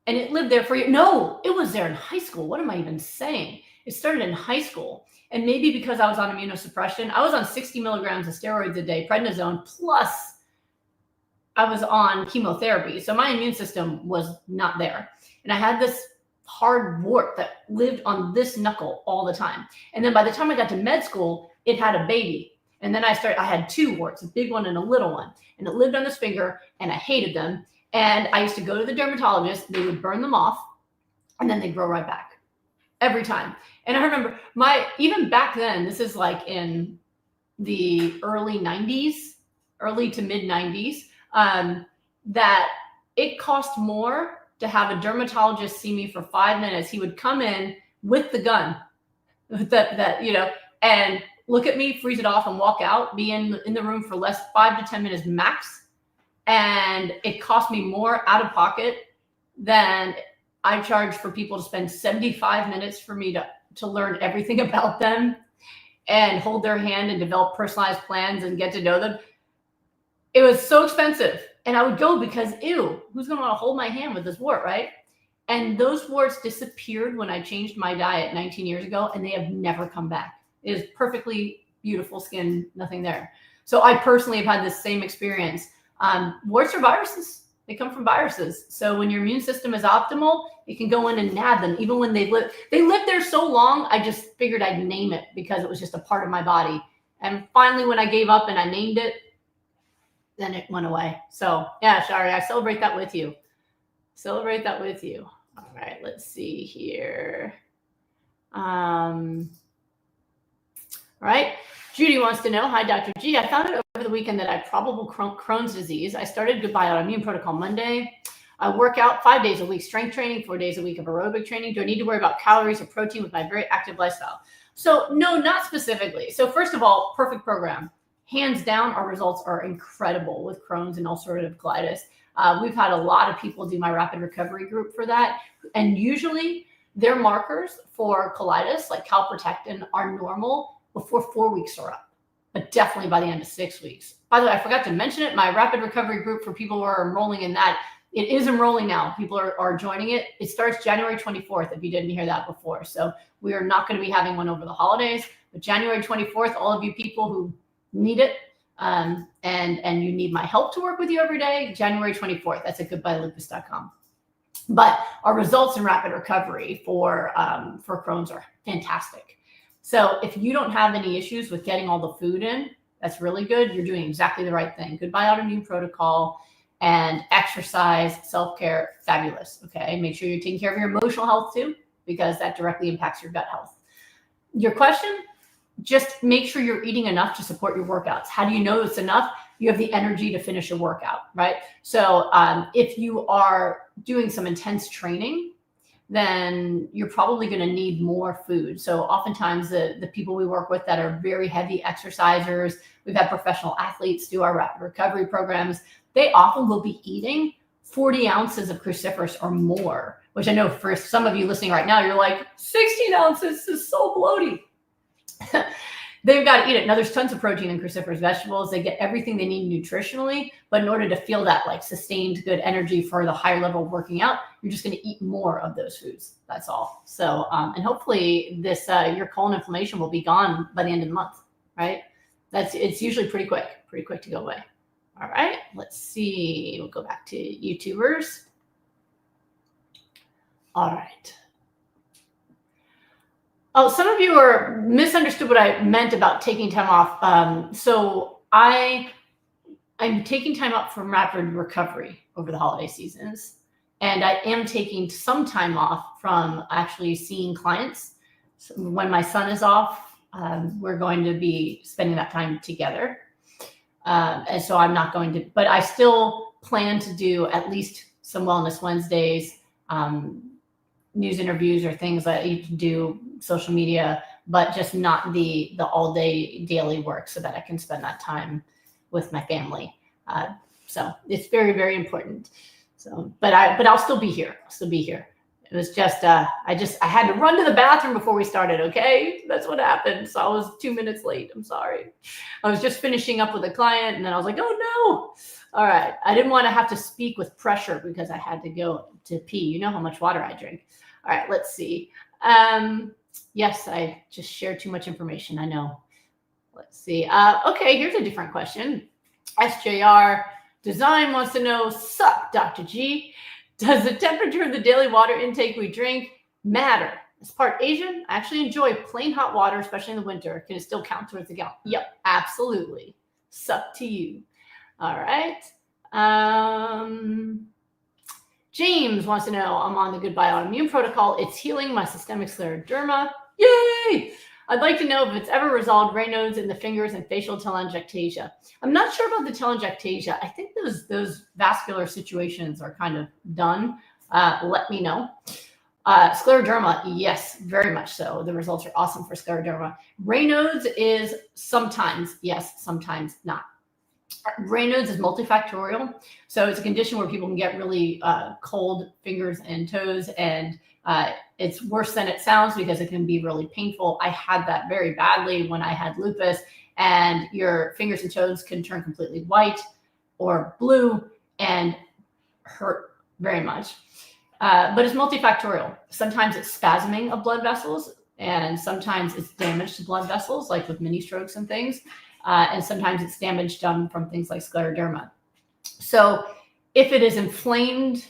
and it lived there for years. No, it was there in high school. What am I even saying? It started in high school. And maybe because I was on immunosuppression, I was on 60 milligrams of steroids a day, prednisone, plus I was on chemotherapy. So my immune system was not there. And I had this hard wart that lived on this knuckle all the time. And then by the time I got to med school, it had a baby. And then I had two warts, a big one and a little one. And it lived on this finger, and I hated them. And I used to go to the dermatologist. They would burn them off, and then they'd grow right back every time. And I remember even back then, this is like in the early 90s, early to mid 90s, that it cost more to have a dermatologist see me for 5 minutes. He would come in with the gun and look at me, freeze it off, and walk out, be in the room for 5 to 10 minutes max. And it cost me more out of pocket than I charge for people to spend 75 minutes for me to learn everything about them and hold their hand and develop personalized plans and get to know them. It was so expensive. And I would go because, ew, who's going to want to hold my hand with this wart, right? And those warts disappeared when I changed my diet 19 years ago, and they have never come back. It is perfectly beautiful skin, nothing there. So I personally have had this same experience. Warts are viruses. They come from viruses. So when your immune system is optimal, it can go in and nab them. Even when they lived there so long, I just figured I'd name it because it was just a part of my body. And finally, when I gave up and I named it, then it went away. So yeah, Shari, I celebrate that with you. Celebrate that with you. All right, let's see here. All right. Judy wants to know, hi, Dr. G. I found out over the weekend that I have probable Crohn's disease. I started Goodbye Autoimmune Protocol Monday. I work out 5 days a week, strength training, 4 days a week of aerobic training. Do I need to worry about calories or protein with my very active lifestyle? So no, not specifically. So first of all, perfect program. Hands down, our results are incredible with Crohn's and ulcerative colitis. We've had a lot of people do my rapid recovery group for that. And usually their markers for colitis, like calprotectin, are normal before 4 weeks are up, but definitely by the end of 6 weeks. By the way, I forgot to mention it. My rapid recovery group, for people who are enrolling in that, it is enrolling now. People are joining it. It starts January 24th, if you didn't hear that before. So we are not going to be having one over the holidays, but January 24th, all of you people who need it and you need my help to work with you every day, January 24th. That's at goodbyelupus.com. But our results in rapid recovery for Crohn's are fantastic. So if you don't have any issues with getting all the food in, that's really good. You're doing exactly the right thing. Goodbye Autoimmune Protocol and exercise, self-care, fabulous. Okay. Make sure you're taking care of your emotional health too, because that directly impacts your gut health. Your question, just make sure you're eating enough to support your workouts. How do you know it's enough? You have the energy to finish a workout, right? So if you are doing some intense training, then you're probably going to need more food. So oftentimes the people we work with that are very heavy exercisers, we've had professional athletes do our rapid recovery programs, they often will be eating 40 ounces of cruciferous or more, which I know for some of you listening right now, you're like, 16 ounces is so bloaty. They've got to eat it. Now, there's tons of protein in cruciferous vegetables. They get everything they need nutritionally, but in order to feel that like sustained good energy for the higher level of working out, you're just going to eat more of those foods. That's all. So, and hopefully this, your colon inflammation will be gone by the end of the month, right? It's usually pretty quick to go away. All right, let's see. We'll go back to YouTubers. All right. Oh, some of you are misunderstood what I meant about taking time off. So I'm taking time off from rapid recovery over the holiday seasons. And I am taking some time off from actually seeing clients. So when my son is off, we're going to be spending that time together. And so I'm not going to, but I still plan to do at least some Wellness Wednesdays, news interviews or things that you can do, social media, but just not the all day daily work, so that I can spend that time with my family. So it's very, very important. So, but I'll still be here. It was just, I had to run to the bathroom before we started. Okay. That's what happened. So I was 2 minutes late. I'm sorry. I was just finishing up with a client and then I was like, oh no. All right. I didn't want to have to speak with pressure because I had to go to pee. You know how much water I drink. All right. Let's see. Yes, I just shared too much information. I know. Let's see. Okay. Here's a different question. SJR Design wants to know, sup, Dr. G, does the temperature of the daily water intake we drink matter? As part Asian, I actually enjoy plain hot water, especially in the winter. Can it still count towards the gallon? Yep, absolutely. Sup to you. All right. James wants to know, I'm on the Goodbye Autoimmune protocol. It's healing my systemic scleroderma. Yay! I'd like to know if it's ever resolved Raynaud's in the fingers and facial telangiectasia. I'm not sure about the telangiectasia. I think those vascular situations are kind of done. Let me know. Scleroderma, yes, very much so. The results are awesome for scleroderma. Raynaud's is sometimes yes, sometimes not. Raynaud's is multifactorial. So it's a condition where people can get really cold fingers and toes, and it's worse than it sounds because it can be really painful. I had that very badly when I had lupus, and your fingers and toes can turn completely white or blue and hurt very much. But it's multifactorial. Sometimes it's spasming of blood vessels, and sometimes it's damage to blood vessels, like with mini strokes and things. And sometimes it's damage done from things like scleroderma. So if it is inflamed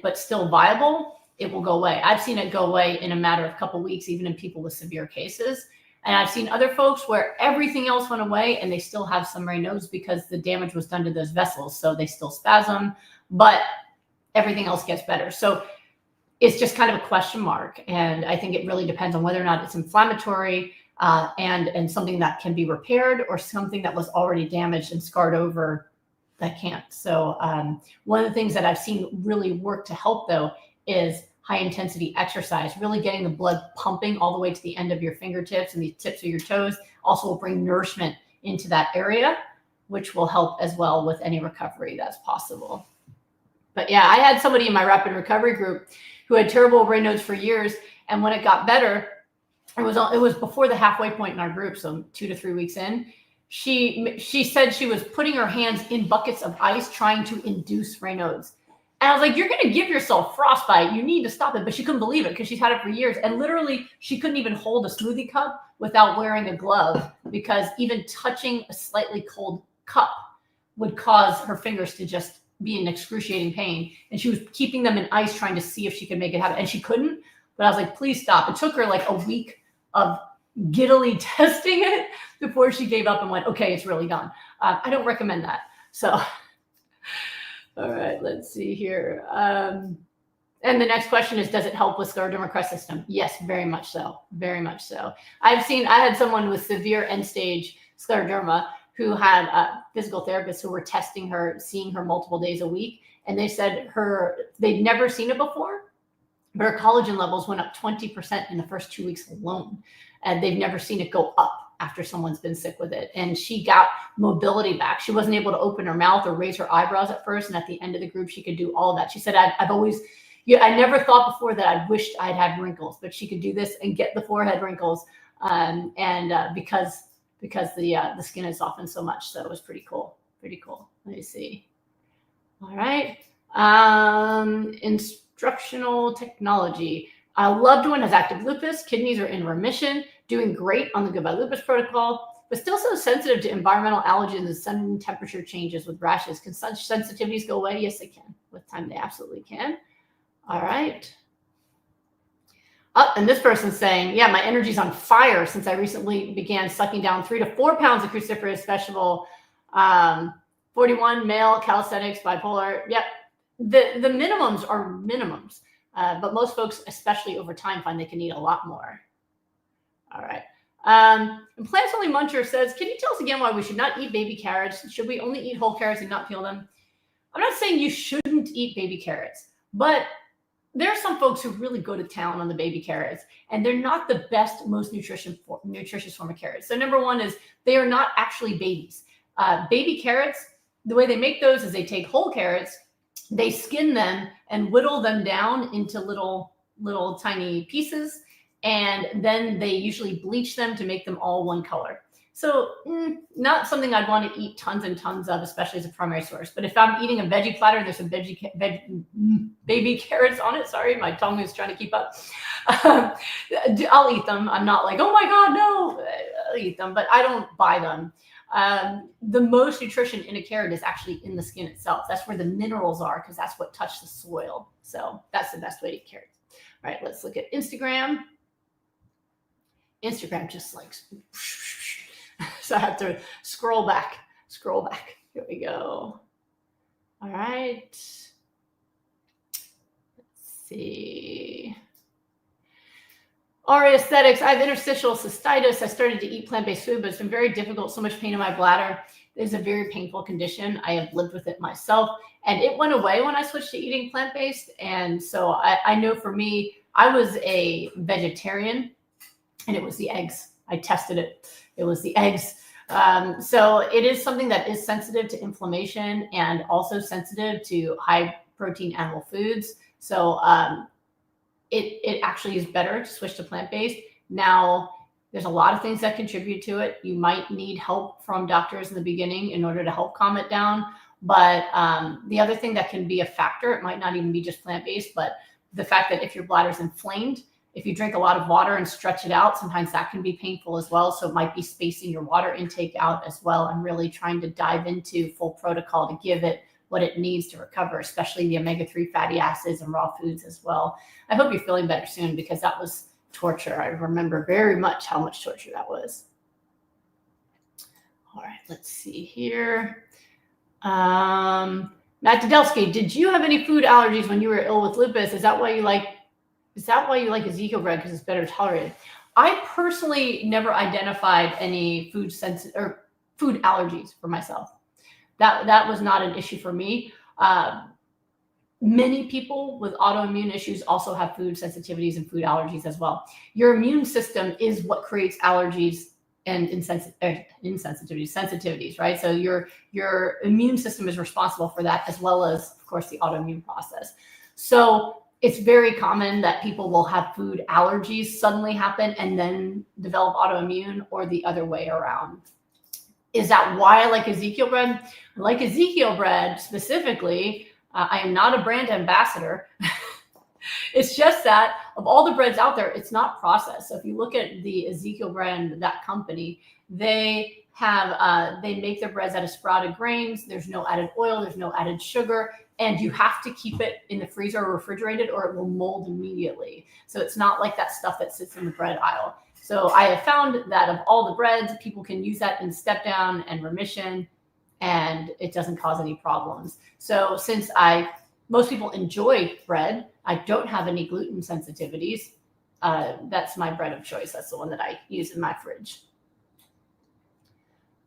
but still viable, it will go away. I've seen it go away in a matter of a couple of weeks, even in people with severe cases. And I've seen other folks where everything else went away and they still have some Raynaud's because the damage was done to those vessels. So they still spasm, but everything else gets better. So it's just kind of a question mark. And I think it really depends on whether or not it's inflammatory and something that can be repaired, or something that was already damaged and scarred over that can't. So one of the things that I've seen really work to help, though, is high intensity exercise, really getting the blood pumping all the way to the end of your fingertips and the tips of your toes. Also will bring nourishment into that area, which will help as well with any recovery that's possible. But yeah, I had somebody in my rapid recovery group who had terrible Raynaud's for years. And when it got better, it was before the halfway point in our group, so 2 to 3 weeks in. She said she was putting her hands in buckets of ice trying to induce Raynaud's. And I was like, you're going to give yourself frostbite. You need to stop it. But she couldn't believe it because she's had it for years. And literally, she couldn't even hold a smoothie cup without wearing a glove, because even touching a slightly cold cup would cause her fingers to just be in excruciating pain. And she was keeping them in ice trying to see if she could make it happen. And she couldn't. But I was like, please stop. It took her like a week of giddily testing it before she gave up and went, okay, it's really gone. I don't recommend that. So, all right, let's see here. And the next question is, does it help with scleroderma crest system? Yes, very much so. Very much so. I had someone with severe end stage scleroderma who had physical therapists who were testing her, seeing her multiple days a week. And they said they'd never seen it before, but her collagen levels went up 20% in the first 2 weeks alone. And they've never seen it go up after someone's been sick with it. And she got mobility back. She wasn't able to open her mouth or raise her eyebrows at first. And at the end of the group, she could do all of that. She said, I've always, I never thought before that I wished I'd had wrinkles, but she could do this and get the forehead wrinkles. Because the skin is softened so much. So it was pretty cool. Pretty cool. Let me see. All right. Instructional technology. A loved one has active lupus. Kidneys are in remission, doing great on the Goodbye Lupus protocol, but still so sensitive to environmental allergens and sudden temperature changes with rashes. Can such sensitivities go away? Yes, they can. With time, they absolutely can. All right. Oh, and this person's saying, yeah, my energy's on fire since I recently began sucking down 3 to 4 pounds of cruciferous vegetable. 41, male, calisthenics, bipolar. Yep. The minimums are minimums. But most folks, especially over time, find they can eat a lot more. All right. And Plants Only Muncher says, can you tell us again why we should not eat baby carrots? Should we only eat whole carrots and not peel them? I'm not saying you shouldn't eat baby carrots, but there are some folks who really go to town on the baby carrots, and they're not the best, most nutritious form of carrots. So number one is they are not actually babies. Baby carrots, the way they make those is they take whole carrots, they skin them and whittle them down into little tiny pieces, and then they usually bleach them to make them all one color. So not something I'd want to eat tons and tons of, especially as a primary source. But if I'm eating a veggie platter and there's some baby carrots on it, sorry, my tongue is trying to keep up, I'll eat them. I'm not like, oh my God, no, I'll eat them, but I don't buy them. The most nutrition in a carrot is actually in the skin itself. That's where the minerals are, because that's what touched the soil. So that's the best way to eat carrots. All right, let's look at Instagram. Instagram just like, so I have to scroll back. Here we go. All right. Let's see. Aria Aesthetics. I have interstitial cystitis. I started to eat plant-based food, but it's been very difficult. So much pain in my bladder. It is a very painful condition. I have lived with it myself, and it went away when I switched to eating plant-based. And so I know for me, I was a vegetarian, and it was the eggs. I tested it. It was the eggs. So it is something that is sensitive to inflammation and also sensitive to high protein animal foods. So it actually is better to switch to plant-based. Now, there's a lot of things that contribute to it. You might need help from doctors in the beginning in order to help calm it down. But the other thing that can be a factor, it might not even be just plant-based, but the fact that if your bladder is inflamed, if you drink a lot of water and stretch it out, sometimes that can be painful as well. So it might be spacing your water intake out as well, and really trying to dive into full protocol to give it what it needs to recover, especially the omega-3 fatty acids and raw foods as well. I hope you're feeling better soon, because that was torture. I remember very much how much torture that was. All right, let's see here. Matt Dudelsky, did you have any food allergies when you were ill with lupus? Is that why you like Ezekiel bread, because it's better tolerated? I personally never identified any food allergies for myself. That was not an issue for me. Many people with autoimmune issues also have food sensitivities and food allergies as well. Your immune system is what creates allergies and sensitivities, right? So your immune system is responsible for that, as well as, of course, the autoimmune process. So it's very common that people will have food allergies suddenly happen and then develop autoimmune, or the other way around. Is that why I like Ezekiel bread? I like Ezekiel bread specifically. I am not a brand ambassador. It's just that of all the breads out there, it's not processed. So if you look at the Ezekiel brand, that company, they make their breads out of sprouted grains. There's no added oil. There's no added sugar. And you have to keep it in the freezer or refrigerated, or it will mold immediately. So it's not like that stuff that sits in the bread aisle. So I have found that of all the breads, people can use that in step down and remission, and it doesn't cause any problems. So since most people enjoy bread, I don't have any gluten sensitivities. That's my bread of choice. That's the one that I use in my fridge.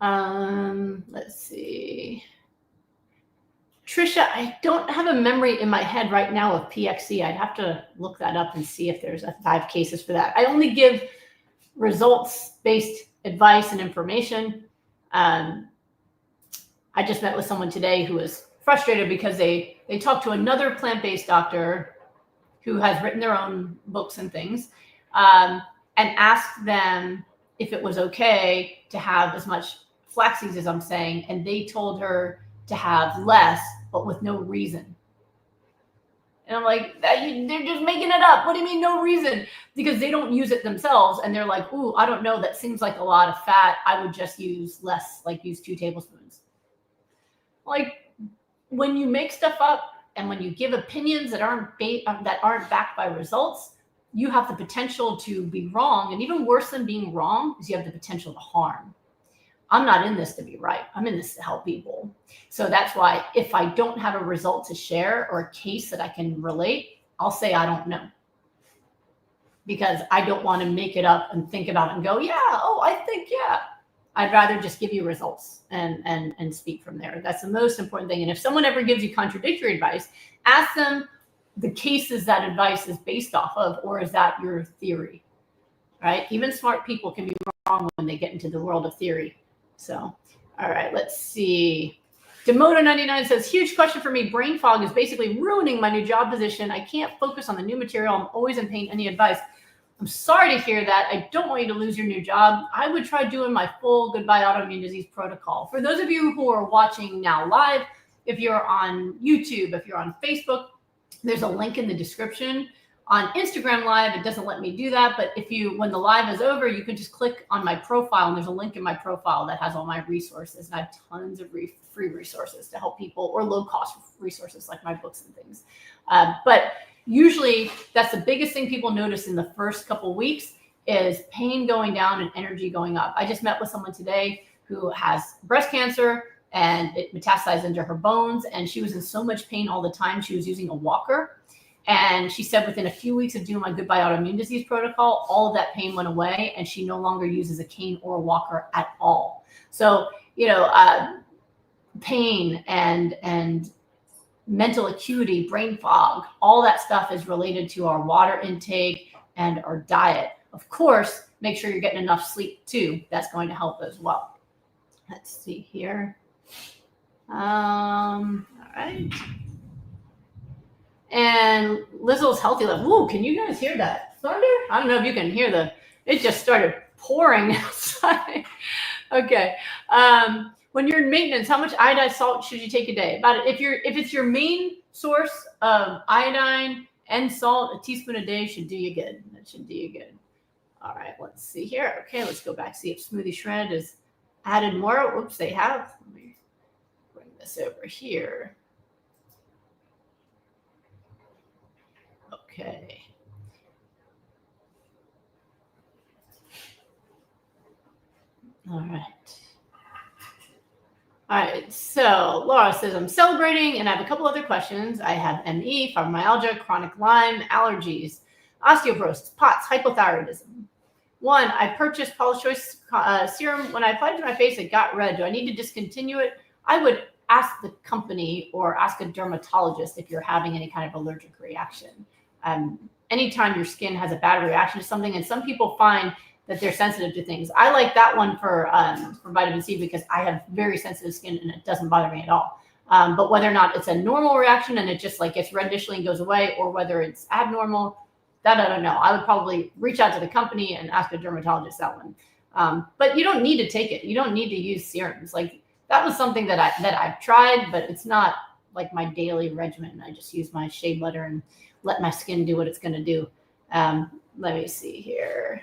Let's see. Trisha, I don't have a memory in my head right now of PXE. I'd have to look that up and see if there's 5 cases for that. I only give results-based advice and information. I just met with someone today who was frustrated because they talked to another plant-based doctor who has written their own books and things, and asked them if it was okay to have as much flax seeds as I'm saying, and they told her to have less, but with no reason. And I'm like, they're just making it up. What do you mean no reason? Because they don't use it themselves, and they're like, ooh, I don't know, that seems like a lot of fat. I would just use less, like use 2 tablespoons. Like, when you make stuff up and when you give opinions that aren't backed by results, you have the potential to be wrong. And even worse than being wrong is you have the potential to harm. I'm not in this to be right. I'm in this to help people. So that's why if I don't have a result to share or a case that I can relate, I'll say I don't know. Because I don't want to make it up and think about it and go, yeah, oh, I think, yeah. I'd rather just give you results and speak from there. That's the most important thing. And if someone ever gives you contradictory advice, ask them the cases that advice is based off of, or is that your theory, right? Even smart people can be wrong when they get into the world of theory. So, all right, let's see. Demoto99 says, huge question for me. Brain fog is basically ruining my new job position. I can't focus on the new material. I'm always in pain. Any advice? I'm sorry to hear that. I don't want you to lose your new job. I would try doing my full Goodbye Autoimmune Disease protocol. For those of you who are watching now live, if you're on YouTube, if you're on Facebook, there's a link in the description. On Instagram Live, it doesn't let me do that. But when the live is over, you can just click on my profile, and there's a link in my profile that has all my resources. And I have tons of free resources to help people, or low-cost resources like my books and things. But usually, that's the biggest thing people notice in the first couple weeks is pain going down and energy going up. I just met with someone today who has breast cancer, and it metastasized into her bones, and she was in so much pain all the time. She was using a walker. And she said within a few weeks of doing my Goodbye Autoimmune Disease protocol, all of that pain went away, and she no longer uses a cane or a walker at all. So, pain and mental acuity, brain fog, all that stuff is related to our water intake and our diet. Of course, make sure you're getting enough sleep too. That's going to help as well. Let's see here. All right. And Lizzle's healthy level. Whoa, can you guys hear that thunder? I don't know if you can hear it just started pouring outside. Okay. When you're in maintenance, how much iodized salt should you take a day? If it's your main source of iodine and salt, a teaspoon a day should do you good. That should do you good. All right, let's see here. Okay, let's go back, see if Smoothie Shred has added more. Whoops, they have. Let me bring this over here. Okay. All right. All right, so Laura says, I'm celebrating, and I have a couple other questions. I have ME, fibromyalgia, chronic Lyme, allergies, osteoporosis, POTS, hypothyroidism. 1, I purchased Paula's Choice serum. When I applied it to my face, it got red. Do I need to discontinue it? I would ask the company or ask a dermatologist if you're having any kind of allergic reaction. Anytime your skin has a bad reaction to something, and some people find that they're sensitive to things. I like that one for vitamin C because I have very sensitive skin and it doesn't bother me at all. But whether or not it's a normal reaction and it just like gets red initially and goes away, or whether it's abnormal, that I don't know. I would probably reach out to the company and ask a dermatologist that one. But you don't need to take it. You don't need to use serums. Like that was something that I've tried, but it's not like my daily regimen. I just use my shea butter and let my skin do what it's going to do. Let me see here.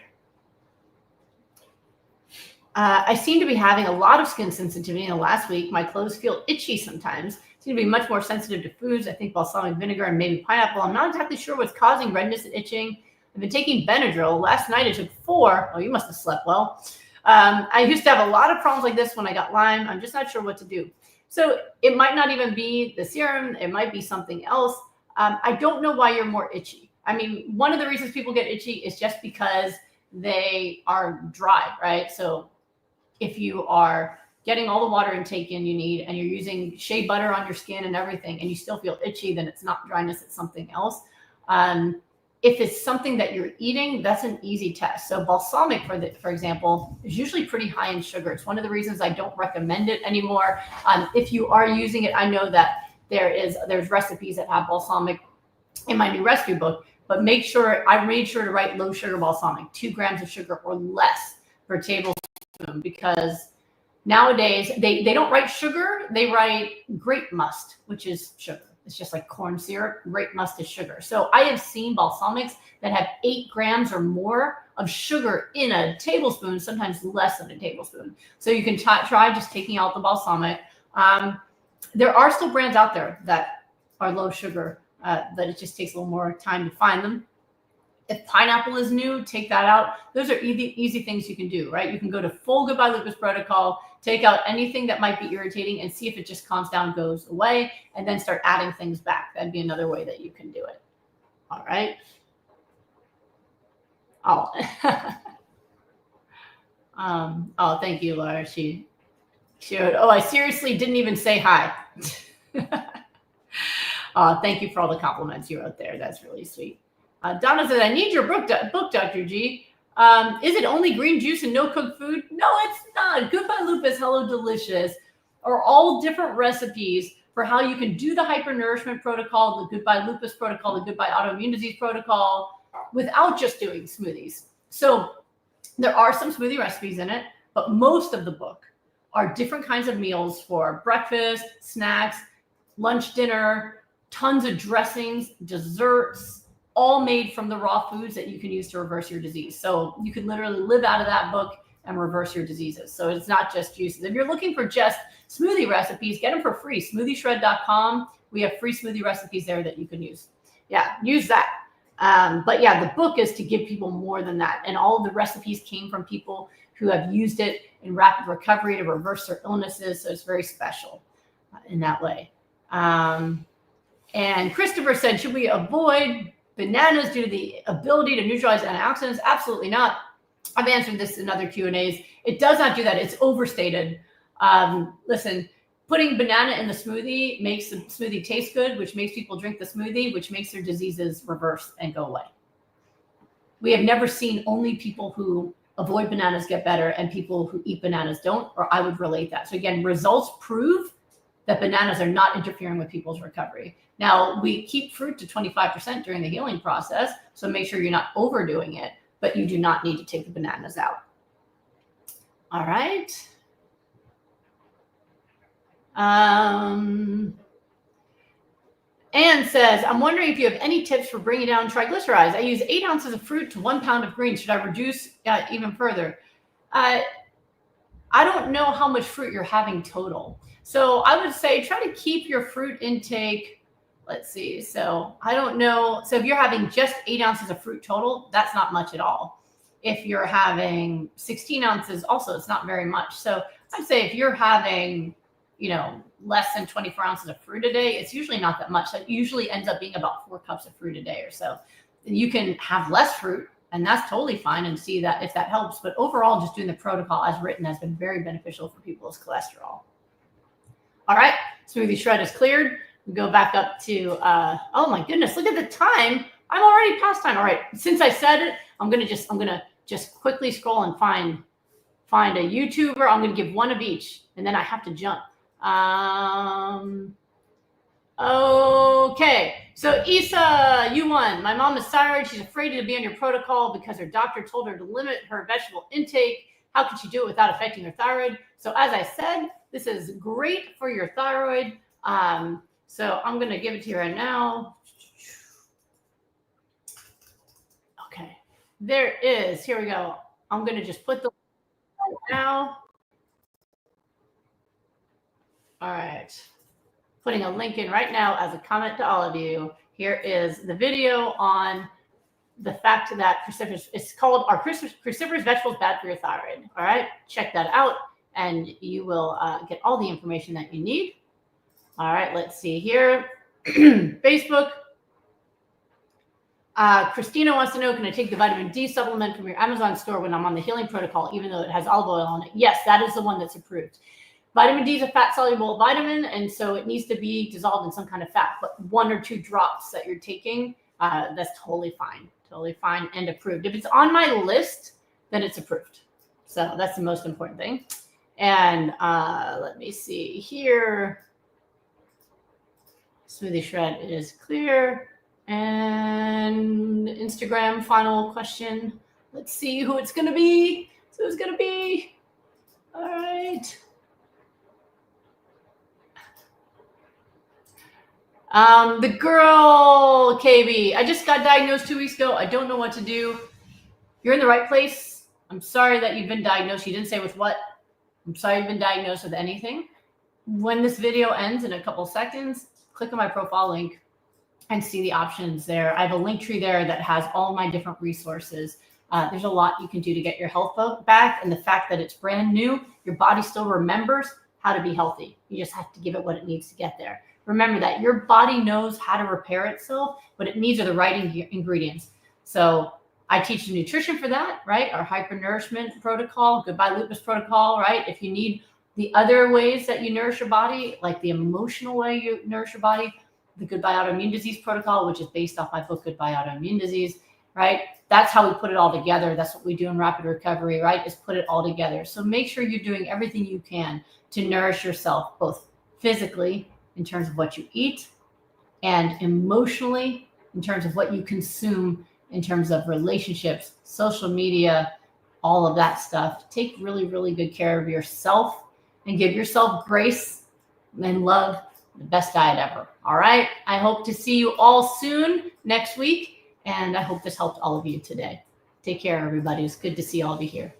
I seem to be having a lot of skin sensitivity in the last week. My clothes feel itchy sometimes. Seem to be much more sensitive to foods. I think balsamic vinegar and maybe pineapple. I'm not exactly sure what's causing redness and itching. I've been taking Benadryl. Last night I took 4. Oh, you must have slept well. I used to have a lot of problems like this when I got Lyme. I'm just not sure what to do. So it might not even be the serum. It might be something else. I don't know why you're more itchy. I mean, one of the reasons people get itchy is just because they are dry, right? So if you are getting all the water intake in you need, and you're using shea butter on your skin and everything, and you still feel itchy, then it's not dryness, it's something else. If it's something that you're eating, that's an easy test. So balsamic, for example, is usually pretty high in sugar. It's one of the reasons I don't recommend it anymore. If you are using it, I know that there's recipes that have balsamic in my new recipe book, but I made sure to write low sugar balsamic, 2 grams of sugar or less per tablespoon, because nowadays they don't write sugar, they write grape must, which is sugar. It's just like corn syrup. Grape must is sugar. So I have seen balsamics that have 8 grams or more of sugar in a tablespoon, sometimes less than a tablespoon. So you can try just taking out the balsamic. There are still brands out there that are low sugar, but it just takes a little more time to find them. If pineapple is new, take that out. Those are easy things you can do, right? You can go to full Goodbye Lupus protocol, take out anything that might be irritating and see if it just calms down, goes away, and then start adding things back. That'd be another way that you can do it. All right. Oh, oh, thank you, Laura. She wrote, oh, I seriously didn't even say hi. Thank you for all the compliments you wrote there. That's really sweet. Donna said, I need your book, Dr. G. Is it only green juice and no cooked food? No, it's not. Goodbye Lupus, Hello Delicious are all different recipes for how you can do the hypernourishment protocol, the Goodbye Lupus protocol, the Goodbye Autoimmune Disease protocol, without just doing smoothies. So there are some smoothie recipes in it, but most of the book are different kinds of meals for breakfast, snacks, lunch, dinner, tons of dressings, desserts, all made from the raw foods that you can use to reverse your disease. So you can literally live out of that book and reverse your diseases. So it's not just juices. If you're looking for just smoothie recipes, get them for free. SmoothieShred.com. We have free smoothie recipes there that you can use. Yeah, use that. But yeah, the book is to give people more than that. And all of the recipes came from people who have used it in rapid recovery to reverse their illnesses. So it's very special in that way. And Christopher said, should we avoid bananas due to the ability to neutralize antioxidants? Absolutely not. I've answered this in other Q&As. It does not do that. It's overstated. Listen, putting banana in the smoothie makes the smoothie taste good, which makes people drink the smoothie, which makes their diseases reverse and go away. We have never seen only people who avoid bananas get better and people who eat bananas don't, or I would relate that. So again, results prove that bananas are not interfering with people's recovery. Now, we keep fruit to 25% during the healing process, so make sure you're not overdoing it, but you do not need to take the bananas out. All right. Anne says, I'm wondering if you have any tips for bringing down triglycerides. I use 8 ounces of fruit to 1 pound of greens. Should I reduce even further? I don't know how much fruit you're having total. So I would say try to keep your fruit intake. Let's see. So I don't know. So if you're having just 8 ounces of fruit total, that's not much at all. If you're having 16 ounces, also, it's not very much. So I'd say if you're having, less than 24 ounces of fruit a day, it's usually not that much. That usually ends up being about 4 cups of fruit a day or so. You can have less fruit, and that's totally fine, and see that if that helps. But overall, just doing the protocol as written has been very beneficial for people's cholesterol. All right, smoothie shred is cleared. We go back up to, oh my goodness, look at the time. I'm already past time. All right, since I said it, I'm gonna just quickly scroll and find a YouTuber. I'm gonna give one of each, and then I have to jump. Okay, so Isa, you won. My mom is thyroid. She's afraid to be on your protocol because her doctor told her to limit her vegetable intake. How can she do it without affecting her thyroid? So as I said, this is great for your thyroid. So I'm going to give it to you right now. Okay, there is. Here we go. I'm going to just put the right now. All right. Putting a link in right now as a comment to all of you. Here is the video on the fact that cruciferous, it's called Are Cruciferous Vegetables Bad for Your Thyroid? All right, check that out and you will get all the information that you need. All right, let's see here. Facebook. Christina wants to know, can I take the vitamin D supplement from your Amazon store when I'm on the healing protocol, even though it has olive oil on it? Yes, that is the one that's approved. Vitamin D is a fat-soluble vitamin, and so it needs to be dissolved in some kind of fat. But 1 or 2 drops that you're taking, that's totally fine and approved. If it's on my list, then it's approved. So that's the most important thing. And let me see here. Smoothie shred is clear. And Instagram final question. Let's see who it's going to be. So who's going to be? All right. The girl, KB, I just got diagnosed 2 weeks ago. I don't know what to do. You're in the right place. I'm sorry that you've been diagnosed. You didn't say with what. I'm sorry you've been diagnosed with anything. When this video ends in a couple seconds, click on my profile link and see the options there. I have a link tree there that has all my different resources. There's a lot you can do to get your health back. And the fact that it's brand new, your body still remembers how to be healthy. You just have to give it what it needs to get there. Remember that your body knows how to repair itself. What it needs are the right ingredients. So I teach you nutrition for that, right? Our hypernourishment protocol, goodbye lupus protocol, right? If you need the other ways that you nourish your body, like the emotional way you nourish your body, the goodbye autoimmune disease protocol, which is based off my book, Goodbye Autoimmune Disease, right? That's how we put it all together. That's what we do in rapid recovery, right? Is put it all together. So make sure you're doing everything you can to nourish yourself, both physically in terms of what you eat and emotionally in terms of what you consume, in terms of relationships, social media, all of that stuff. Take really, really good care of yourself and give yourself grace and love, the best diet ever. All right. I hope to see you all soon next week. And I hope this helped all of you today. Take care, everybody. It's good to see all of you here.